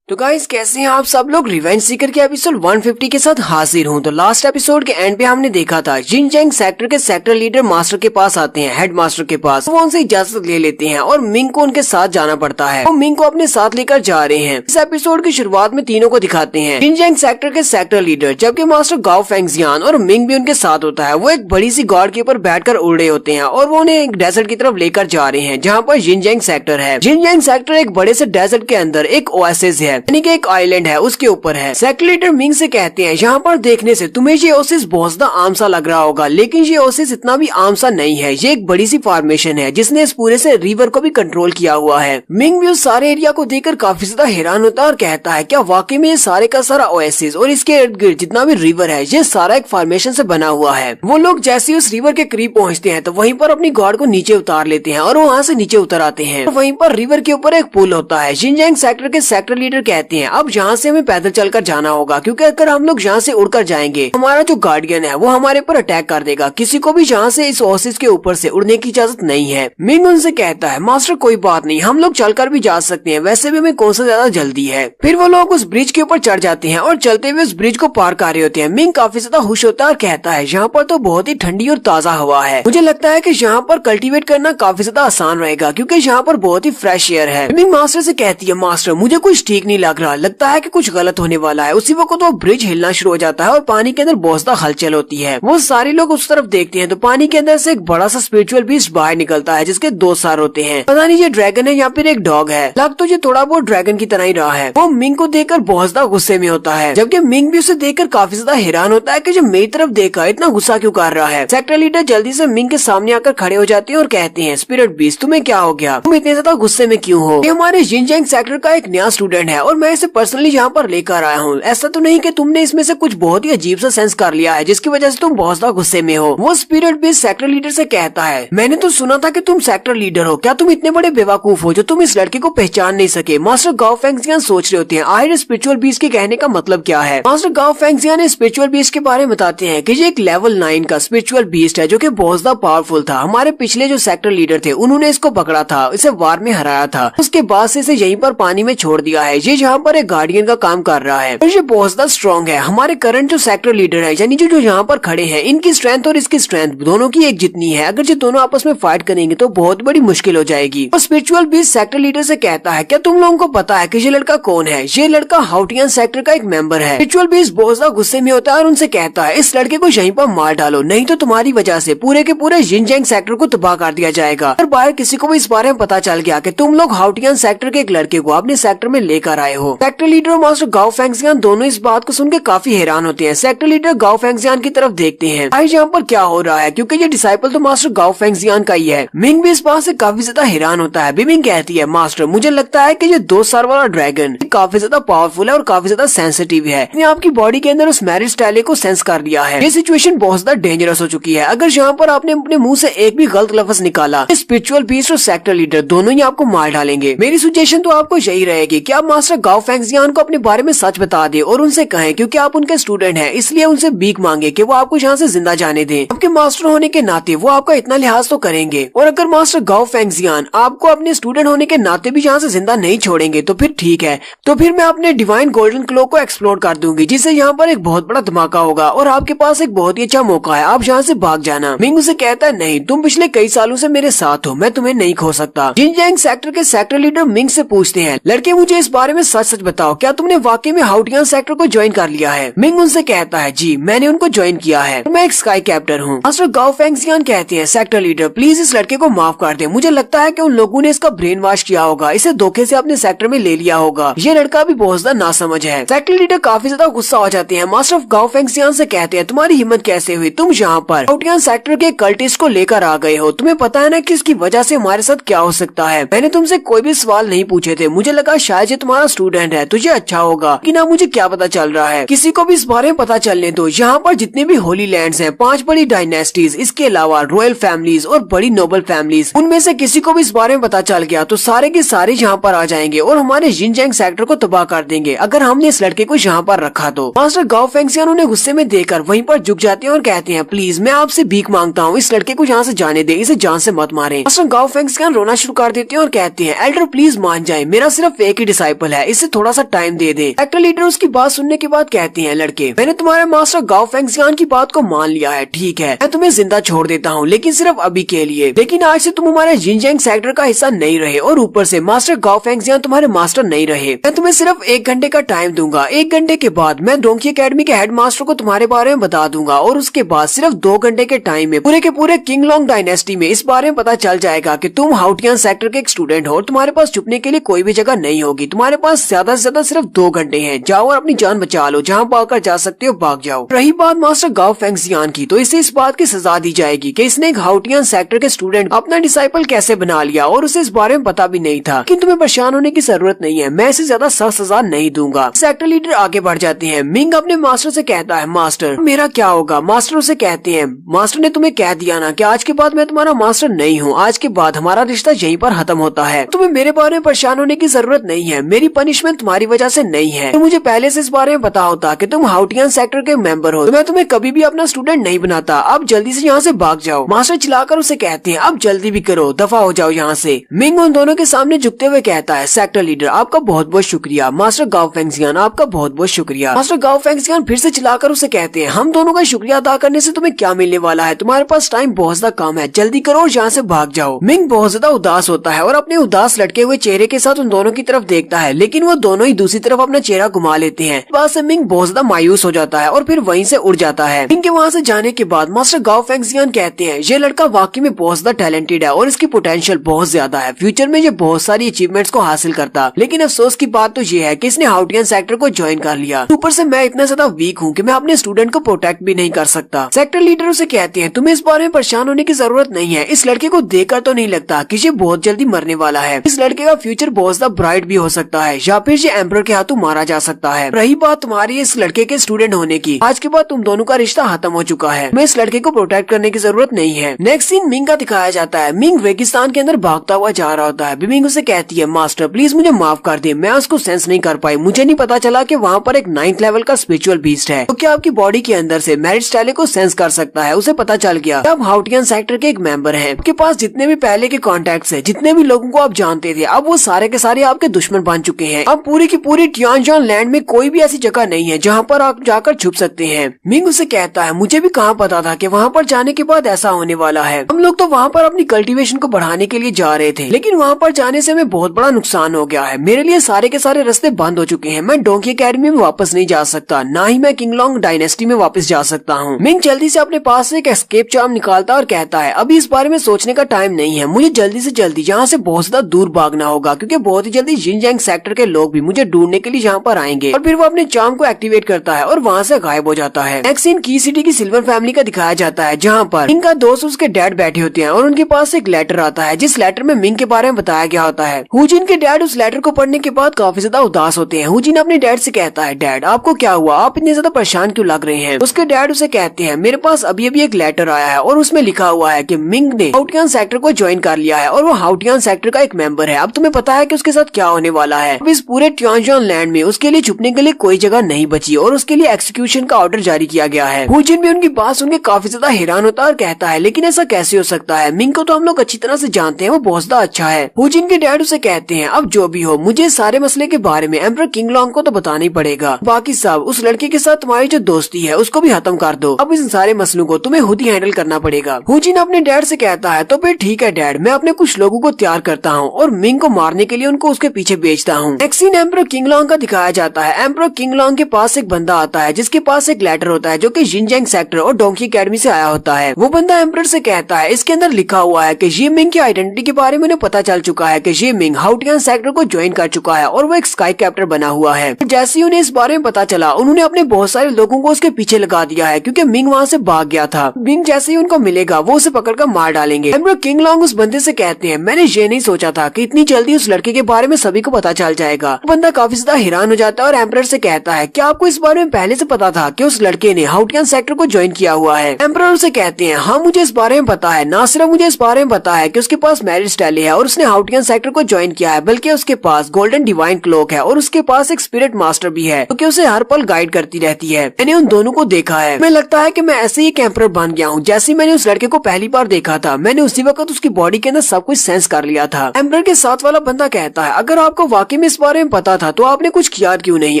तो गाइस कैसे हैं आप सब लोग? रिवेंज सीकर के एपिसोड 150 के साथ हाजिर हूं। तो लास्ट एपिसोड के एंड पे हमने देखा था जिनजैंग सेक्टर के सेक्टर लीडर मास्टर के पास आते हैं, हेड मास्टर के पास। वो उनसे इजाजत ले लेते हैं और मिंग को उनके साथ जाना पड़ता है। वो मिंग को अपने साथ लेकर जा रहे हैं। इस एपिसोड की शुरुआत में तीनों को दिखाते हैं, जिनजैंग सेक्टर के सेक्टर लीडर, जबकि मास्टर गाओ फेंगजियान और मिंग भी उनके साथ होता है। वो एक बड़ी सी गार्ड के ऊपर बैठकर उड़ रहे होते हैं और वो उन्हें एक डेजर्ट की तरफ लेकर जा रहे हैं जहाँ पर जिनजैंग सेक्टर है। जिनजैंग सेक्टर एक बड़े से डेजर्ट के अंदर एक ओएसिस है, यानी कि एक आइलैंड है, उसके ऊपर है। सेक्टर लीडर मिंग से कहते हैं, यहाँ पर देखने से तुम्हें ये ओसिस बहुत ज्यादा आम सा लग रहा होगा, लेकिन ये ओसिस इतना भी आम सा नहीं है। ये एक बड़ी सी फॉर्मेशन है जिसने इस पूरे से रिवर को भी कंट्रोल किया हुआ है। मिंग भी उस सारे एरिया को देखकर काफी ज्यादा हैरान होता है और कहता है, क्या वाकई में ये सारे का सारा ओएसिस और इसके इर्द गिर्द जितना भी रिवर है ये सारा एक फॉर्मेशन से बना हुआ है। वो लोग जैसे ही उस रिवर के करीब पहुँचते हैं तो वहीं पर अपनी गार्ड को नीचे उतार लेते हैं और वहाँ से नीचे उतर आते हैं। वहीं पर रिवर के ऊपर एक पुल होता है। जिनजैंग सेक्टर के सेक्टर लीडर कहते हैं, अब यहाँ से हमें पैदल चलकर जाना होगा क्योंकि अगर हम लोग यहाँ से उड़कर जाएंगे हमारा जो गार्डियन है वो हमारे पर अटैक कर देगा। किसी को भी यहाँ से इस ओसिस के ऊपर से उड़ने की इजाजत नहीं है। मिंग उनसे कहता है, मास्टर कोई बात नहीं, हम लोग चलकर भी जा सकते हैं, वैसे भी हमें कौन सा ज्यादा जल्दी है। फिर वो लोग उस ब्रिज के ऊपर चढ़ जाते हैं और चलते हुए उस ब्रिज को पार कर रहे होते हैं। मिंग काफी ज्यादा खुश होता है और कहता है, यहाँ पर तो बहुत ही ठंडी और ताजा हवा है, मुझे लगता है कि यहाँ पर कल्टीवेट करना काफी ज्यादा आसान रहेगा क्योंकि यहाँ पर बहुत ही फ्रेश एयर है। मिंग मास्टर से कहती है, मास्टर मुझे कुछ ठीक नहीं नहीं लग रहा, लगता है कि कुछ गलत होने वाला है। उसी वक्त वो ब्रिज हिलना शुरू हो जाता है और पानी के अंदर बहुत ज्यादा हलचल होती है। वो सारे लोग उस तरफ देखते हैं तो पानी के अंदर से एक बड़ा सा स्पिरिचुअल बीस्ट बाहर निकलता है जिसके 2 सर होते हैं। पता नहीं ये ड्रैगन है या फिर एक डॉग है, लग तो ये थोड़ा बहुत ड्रैगन की तरह ही रहा है। वो मिंग को देखकर बहुत ज्यादा गुस्से में होता है, जबकि मिंग भी उसे देखकर काफी ज्यादा हैरान होता है कि जो मेरी तरफ देखा इतना गुस्सा क्यों कर रहा है। सेक्टर लीडर जल्दी से मिंग के सामने आकर खड़े हो जाते हैं और कहते हैं, स्पिरिट बीस्ट तुम्हें क्या हो गया, तुम इतने ज्यादा गुस्से में क्यों हो? ये हमारे जिनजैंग सेक्टर का एक नया स्टूडेंट है और मैं इसे पर्सनली यहाँ पर लेकर आया हूँ। ऐसा तो नहीं कि तुमने इसमें से कुछ बहुत ही अजीब सा सेंस कर लिया है जिसकी वजह से तुम बहुत ज्यादा गुस्से में हो। वो स्पिरिट बीस्ट सेक्टर लीडर से कहता है, मैंने तो सुना था कि तुम सेक्टर लीडर हो, क्या तुम इतने बड़े बेवकूफ हो जो तुम इस लड़के को पहचान नहीं सके? मास्टर गाओ फेंगजियान सोच रहे होते हैं आखिर स्पिरिचुअल बीस्ट के कहने का मतलब क्या है। मास्टर गाओ फेंगजियान स्पिरिचुअल बीस्ट के बारे में बताते हैं कि ये एक लेवल 9 का स्पिरिचुअल बीस्ट है जो कि बहुत ज्यादा पावरफुल था। हमारे पिछले जो सेक्टर लीडर थे उन्होंने इसको पकड़ा था, इसे वार में हराया था, उसके बाद से इसे यहीं पर पानी में छोड़ दिया है। ये यहाँ पर एक गार्डियन का काम कर रहा है और ये बहुत ज्यादा स्ट्रॉन्ग है। हमारे करंट जो सेक्टर लीडर है यानी जो यहाँ पर खड़े हैं, इनकी स्ट्रेंथ और इसकी स्ट्रेंथ दोनों की एक जितनी है। अगर ये दोनों आपस में फाइट करेंगे तो बहुत बड़ी मुश्किल हो जाएगी। और स्पिरिचुअल बीस्ट सेक्टर लीडर से कहता है, क्या तुम लोगों को पता है कि ये लड़का कौन है? ये लड़का हाउटियन सेक्टर का एक मेंबर है। स्पिरिचुअल बीस्ट बहुत ज्यादा गुस्से में होता है और उनसे कहता है, इस लड़के को यहीं पर मार डालो, नहीं तो तुम्हारी वजह से पूरे के पूरे जिनजैंग सेक्टर को तबाह कर दिया जाएगा। और बाहर किसी को भी इस बारे में पता चल गया कि तुम लोग हाउटियन सेक्टर के एक लड़के को अपने सेक्टर में लेकर आए हो। सेक्टर लीडर और मास्टर गाओ फेंगजियान दोनों इस बात को सुनकर काफी हैरान होते हैं। सेक्टर लीडर गाओ फेंगजियान की तरफ देखते हैं, आज यहाँ पर क्या हो रहा है, क्योंकि ये डिसाइपल तो मास्टर गाओ फेंगजियान का ही है। मिंग भी इस बात से काफी ज्यादा हैरान होता है। बिमिंग कहती है, मास्टर मुझे लगता है कि ये 2 सर वाला ड्रैगन काफी ज्यादा पावरफुल है और काफी ज्यादा सेंसिटिव है। इसने आपकी बॉडी के अंदर उस मैरिज स्टाइल को सेंस कर लिया है। ये सिचुएशन बहुत ज्यादा डेंजरस हो चुकी है। अगर यहाँ पर आपने अपने मुंह से एक भी गलत लफ्ज निकाला, स्पिरिचुअल बीस्ट और सेक्टर लीडर दोनों ही आपको मार डालेंगे। मेरी सजेशन तो आपको यही रहेगी कि आप मास्टर गाओ फेंगजियान को अपने बारे में सच बता दे और उनसे कहें, क्योंकि आप उनके स्टूडेंट हैं इसलिए उनसे भीख मांगे कि वो आपको यहाँ से जिंदा जाने दें। आपके मास्टर होने के नाते वो आपका इतना लिहाज तो करेंगे। और अगर मास्टर गाओ फेंगजियान आपको अपने स्टूडेंट होने के नाते भी यहाँ से जिंदा नहीं छोड़ेंगे तो फिर ठीक है, तो फिर मैं अपने डिवाइन गोल्डन क्लो को एक्सप्लोर कर दूंगी, जिससे यहाँ पर एक बहुत बड़ा धमाका होगा और आपके पास एक बहुत ही अच्छा मौका है, आप यहाँ से भाग जाना। मिंग उसे कहता है, नहीं, तुम पिछले कई सालों से मेरे साथ हो, मैं तुम्हें नहीं खो सकता। जिनजैंग सेक्टर के सेक्टर लीडर मिंग से पूछते हैं, लड़के मुझे इस बारे में सच सच बताओ, क्या तुमने वाकई में हाउटियन सेक्टर को ज्वाइन कर लिया है? मिंग उनसे कहता है, जी मैंने उनको ज्वाइन किया है, मैं एक स्काई कैप्टन हूँ। मास्टर गाओ फेंगजियान कहते हैं, सेक्टर लीडर प्लीज इस लड़के को माफ कर दे, मुझे लगता है कि उन लोगों ने इसका ब्रेन वॉश किया होगा, इसे धोखे से अपने सेक्टर में ले लिया होगा। ये लड़का भी बहुत ज्यादा नासमझ है। सेक्टर लीडर काफी ज्यादा गुस्सा हो जाते हैं। मास्टर गाओ फेंगजियान से कहते हैं, तुम्हारी हिम्मत कैसे हुई, तुम यहाँ पर हाउटियन सेक्टर के कल्टिस्ट को लेकर आ गए हो, तुम्हें पता है ना कि इसकी वजह से हमारे साथ क्या हो सकता है। मैंने तुमसे कोई भी सवाल नहीं पूछे थे, मुझे लगा शायद ये तुम्हारा स्टूडेंट है, तुझे अच्छा होगा कि ना, मुझे क्या पता चल रहा है, किसी को भी इस बारे में पता चलने दो। यहाँ पर जितने भी होली लैंड्स हैं, 5 बड़ी डायनेस्टीज, इसके अलावा रॉयल फैमिलीज और बड़ी नोबल फैमिलीज, उनमें से किसी को भी इस बारे में पता चल गया तो सारे के सारे यहाँ पर आ जाएंगे और हमारे जिनजैंग सेक्टर को तबाह कर देंगे अगर हमने इस लड़के को यहाँ पर रखा तो। मास्टर गाओ फेंगजियान उन्हें गुस्से में देखकर वहीं पर झुक जाते हैं और कहते हैं, प्लीज मैं आपसे भीख मांगता हूँ, इस लड़के को यहाँ से जाने दे, इसे जान से मत मारे। मास्टर गाओ फेंगजियान रोना शुरू कर देते हैं और कहते हैं, एल्डर प्लीज मान जाए, मेरा सिर्फ एक ही डिसाइपल है, इसे थोड़ा सा टाइम दे दे। सेक्टर लीडर उसकी बात सुनने के बाद कहते हैं, लड़के मैंने तुम्हारे मास्टर गाओ फेंगजियान की बात को मान लिया है, ठीक है मैं तुम्हें जिंदा छोड़ देता हूँ, लेकिन सिर्फ अभी के लिए। लेकिन आज से तुम हमारे जिनजैंग सेक्टर का हिस्सा नहीं रहे और ऊपर से मास्टर गाओ फेंगजियान तुम्हारे मास्टर नहीं रहे। मैं तुम्हें सिर्फ 1 घंटे का टाइम दूंगा, 1 घंटे के बाद मैं डोंकी एकेडमी के हेड मास्टर को तुम्हारे बारे में बता दूंगा और उसके बाद सिर्फ 2 घंटे के टाइम में पूरे के पूरे किंगलोंग डायनेस्टी में इस बारे में पता चल जाएगा कि तुम हाउटियन सेक्टर के एक स्टूडेंट हो और तुम्हारे पास छुपने के लिए कोई भी जगह नहीं होगी। तुम्हारे पास ज्यादा से ज्यादा सिर्फ 2 घंटे हैं, जाओ और अपनी जान बचा लो, जहाँ भागकर जा सकते हो भाग जाओ। रही बात मास्टर गाओ फेंगजियान की, तो इसे इस बात की सजा दी जाएगी कि इसने एक हाउटियन सेक्टर के स्टूडेंट अपना डिसाइपल कैसे बना लिया और उसे इस बारे में पता भी नहीं था। कि तुम्हें परेशान होने की जरूरत नहीं है, मैं इसे ज्यादा सख्त सजा नहीं दूंगा। सेक्टर लीडर आगे बढ़ जाते हैं। मिंग अपने मास्टर से कहता है, मास्टर मेरा क्या होगा? मास्टर उसे कहते हैं, मास्टर ने तुम्हें कह दिया ना कि आज के बाद मैं तुम्हारा मास्टर नहीं हूँ, आज के बाद हमारा रिश्ता यहीं पर खत्म होता है, तुम्हें मेरे बारे में परेशान होने की जरूरत नहीं है, मेरी पनिशमेंट तुम्हारी वजह से नहीं है। तो मुझे पहले से इस बारे में पता होता कि तुम हाउटियन सेक्टर के मेंबर हो तो मैं तुम्हें कभी भी अपना स्टूडेंट नहीं बनाता, अब जल्दी से यहाँ से भाग जाओ। मास्टर चिल्लाकर उसे कहते हैं, अब जल्दी भी करो, दफा हो जाओ यहाँ से। मिंग उन दोनों के सामने झुकते हुए कहता है, सेक्टर लीडर आपका बहुत बहुत शुक्रिया, मास्टर गाओ फेंगजियान आपका बहुत बहुत शुक्रिया। मास्टर गाओ फेंगजियान फिर से चिल्लाकर उसे कहते हैं, हम दोनों का शुक्रिया अदा करने से तुम्हें क्या मिलने वाला है, तुम्हारे पास टाइम बहुत ज्यादा कम है, जल्दी करो और यहाँ से भाग जाओ। मिंग बहुत ज्यादा उदास होता है और अपने उदास लटके हुए चेहरे के साथ उन दोनों की तरफ देखता है, लेकिन वो दोनों ही दूसरी तरफ अपना चेहरा घुमा लेते हैं। बाद से मिंग बहुत ज्यादा मायूस हो जाता है और फिर वहीं से उड़ जाता है। मिंग के वहाँ से जाने के बाद मास्टर गाओ फेंगजियान कहते हैं ये लड़का वाकई में बहुत ज्यादा टैलेंटेड है और इसकी पोटेंशियल बहुत ज्यादा है। फ्यूचर में ये बहुत सारी अचीवमेंट्स को हासिल करता, लेकिन अफसोस की बात तो ये है कि इसने हाउटियन सेक्टर को ज्वाइन कर लिया। ऊपर से मैं इतना ज्यादा वीक हूँ कि मैं अपने स्टूडेंट को प्रोटेक्ट भी नहीं कर सकता। सेक्टर लीडर उसे कहते हैं तुम्हें इस बारे में परेशान होने की जरूरत नहीं है। इस लड़के को देखकर तो नहीं लगता कि ये बहुत जल्दी मरने वाला है। इस लड़के का फ्यूचर बहुत ज्यादा ब्राइट भी हो सकता है या फिर ये एम्परर के हाथों मारा जा सकता है। रही बात तुम्हारी इस लड़के के स्टूडेंट होने की, आज के बाद तुम दोनों का रिश्ता खत्म हो चुका है। मैं इस लड़के को प्रोटेक्ट करने की जरूरत नहीं है। नेक्स्ट सीन मिंग का दिखाया जाता है। मिंग रेगिस्तान के अंदर भागता हुआ जा रहा होता है। मिंग उसे कहती है मास्टर प्लीज मुझे माफ कर दे, मैं उसको सेंस नहीं कर पाई। मुझे नहीं पता चला कि वहाँ पर एक 9th लेवल का स्पिरिचुअल बीस्ट है, तो क्या आपकी बॉडी के अंदर से मैरिज स्टाइल को सेंस कर सकता है। उसे पता चल गया अब हाउटियन सेक्टर के एक मेंबर हैं। आपके पास जितने भी पहले के कॉन्टेक्ट है, जितने भी लोगों को आप जानते थे, अब वो सारे के सारे आपके दुश्मन बन चुके हैं। अब पूरी की पूरी टियानजान लैंड में कोई भी ऐसी जगह नहीं है जहाँ पर आप जाकर छुप सकते हैं। मिंग उसे कहता है मुझे भी कहाँ पता था कि वहाँ पर जाने के बाद ऐसा होने वाला है। हम लोग तो वहाँ पर अपनी कल्टीवेशन को बढ़ाने के लिए जा रहे थे, लेकिन वहाँ पर जाने से हमें बहुत बड़ा नुकसान हो गया है। मेरे लिए सारे के सारे रास्ते बंद हो चुके हैं। मैं डोंकी एकेडमी में वापस नहीं जा सकता, ना ही मैं किंगलोंग डायनेस्टी में वापस जा सकता हूँ। मिंग जल्दी से अपने पास से एक एस्केप चार्म निकालता और कहता है अभी इस बारे में सोचने का टाइम नहीं है। मुझे जल्दी से जल्दी यहाँ से बहुत ज्यादा दूर भागना होगा, क्योंकि बहुत ही जल्दी जिनजैंग सेक्टर के लोग भी मुझे ढूंढने के लिए यहाँ पर आएंगे। और फिर वो अपने चार्म को एक्टिवेट करता है और वहाँ से गायब हो जाता है। नेक्स्ट सीन की सिटी की सिल्वर फैमिली का दिखाया जाता है, जहाँ पर मिंग का दोस्त उसके डैड बैठे होते हैं और उनके पास एक लेटर आता है, जिस लेटर में मिंग के बारे में बताया गया होता है। हुजिन के डैड उस लेटर को पढ़ने के बाद काफी ज्यादा उदास होते हैं। हुजिन अपने डैड से कहता है डैड आपको क्या हुआ, आप इतने ज्यादा परेशान क्यों लग रहे हैं। उसके डैड उसे कहते हैं मेरे पास अभी अभी एक लेटर आया है और उसमें लिखा हुआ है कि मिंग ने हाउटियन सेक्टर को ज्वाइन कर लिया है और वो हाउटियन सेक्टर का एक मेंबर है। अब तुम्हें पता है कि उसके साथ क्या होने वाला है। अब इस पूरे टियानजान लैंड में उसके लिए छुपने के लिए कोई जगह नहीं बची और उसके लिए एक्सिक्यूशन का ऑर्डर जारी किया गया है। हुजिन भी उनकी बात सुनकर काफी ज्यादा हैरान होता है और कहता है लेकिन ऐसा कैसे हो सकता है, मिंग को तो हम लोग अच्छी तरह से जानते हैं, वो बहुत ज्यादा अच्छा है। हुजिन के डैड उसे कहते हैं अब जो भी हो मुझे सारे मसले के बारे में एम्परर किंगलोंग को तो बताना ही पड़ेगा। बाकी सब उस लड़के के साथ तुम्हारी जो दोस्ती है उसको भी खत्म कर दो। अब इन सारे मसलों को तुम्हें खुद ही हैंडल करना पड़ेगा। हुजिन अपने डैड से कहता है तो फिर ठीक है डैड, मैं अपने कुछ लोगों को तैयार करता हूँ और मिंग को मारने के लिए उनको उसके पीछे भेजता हूँ। नेक्स्ट सीन एम्परर किंगलोंग का दिखाया जाता है। एम्परर किंगलोंग के पास एक बंदा आता है जिसके पास एक लेटर होता है जो कि जिनजैंग सेक्टर और डोंकी एकेडमी से आया होता है। वो बंदा एम्परर से कहता है इसके अंदर लिखा हुआ है कि ये मिंग की आइडेंटिटी के बारे में उन्हें पता चल चुका है कि ये मिंग हाउटियन सेक्टर को ज्वाइन कर चुका है और वो एक स्काई कैप्टर बना हुआ है। जैसे ही उन्हें इस बारे में पता चला उन्होंने अपने बहुत सारे लोगों को उसके पीछे लगा दिया है, क्योंकि मिंग वहाँ से भाग गया था। मिंग जैसे ही उनको मिलेगा वो उसे पकड़कर मार डालेंगे। एम्परर किंगलोंग उस बंदे से कहते हैं मैंने ये नहीं सोचा था कि इतनी जल्दी उस लड़के के बारे में सभी को पता चल जाएगा। बंदा काफी ज्यादा हैरान हो जाता है और एम्परर से कहता है क्या आपको इस बारे में पहले से पता था कि उस लड़के ने हाउटियन सेक्टर को ज्वाइन किया हुआ है। एम्परर उसे कहते हैं हाँ मुझे इस बारे में पता है, ना सिर्फ मुझे इस बारे में पता है कि उसके पास मैरिज स्टाइल है और उसने हाउटियन सेक्टर को ज्वाइन किया है, बल्कि उसके पास गोल्डन डिवाइन क्लोक है और उसके पास एक स्पिरिट मास्टर भी है क्योंकि उसे हर पल गाइड करती रहती है। मैंने उन दोनों को देखा है। मैं लगता है कि मैं ऐसे ही एक एम्परर बन गया हूँ। जैसे मैंने उस लड़के को पहली बार देखा था मैंने उसी वक्त उसकी बॉडी के अंदर सब कुछ सेंस कर लिया था। एम्परर के साथ वाला बंदा कहता है अगर आपको वाकई में इस बारे में पता था तो आपने कुछ किया क्यों नहीं,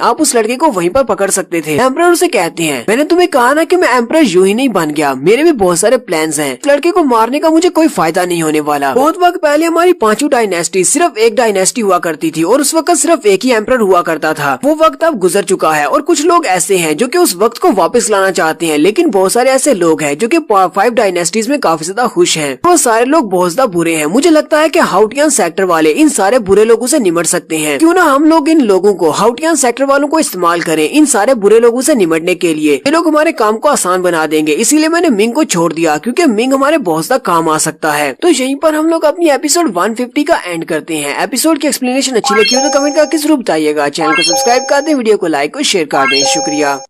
आप उस लड़के को वहीं पर पकड़ सकते थे। एम्परर उसे कहते हैं मैंने तुम्हें कहा ना कि मैं एम्परर यूं ही नहीं बन गया, मेरे भी बहुत सारे प्लान्स हैं। इस लड़के को मारने का मुझे कोई फायदा नहीं होने वाला। बहुत वक्त पहले हमारी पांचों डायनेस्टी सिर्फ एक डायनेस्टी हुआ करती थी और उस वक्त सिर्फ एक ही एम्परर हुआ करता था। वो वक्त अब गुजर चुका है और कुछ लोग ऐसे हैं जो कि उस वक्त को वापस लाना चाहते हैं, लेकिन बहुत सारे ऐसे लोग हैं जो कि 5 डायनेस्टीज में काफी ज्यादा खुश हैं। वो सारे लोग बहुत ज्यादा बुरे हैं। मुझे लगता है कि हाउटियन सेक्टर वाले इन सारे बुरे लोगों से निमट सकते हैं। क्यों ना हम लोग इन लोगों को, हाउटियन सेक्टर वालों को इस्तेमाल करें इन सारे बुरे लोगों से निमटने के लिए। ये लोग हमारे काम को आसान बना देंगे। इसीलिए मैंने मिंग को छोड़ दिया, क्योंकि मिंग हमारे बहुत ज्यादा काम आ सकता है। तो यहीं पर हम लोग अपनी एपिसोड 150 का एंड करते हैं। एपिसोड की एक्सप्लेनेशन अच्छी लगी हो तो कमेंट करके जरूर बताइएगा। चैनल को सब्सक्राइब कर दें, वीडियो को लाइक और शेयर कर दें। शुक्रिया।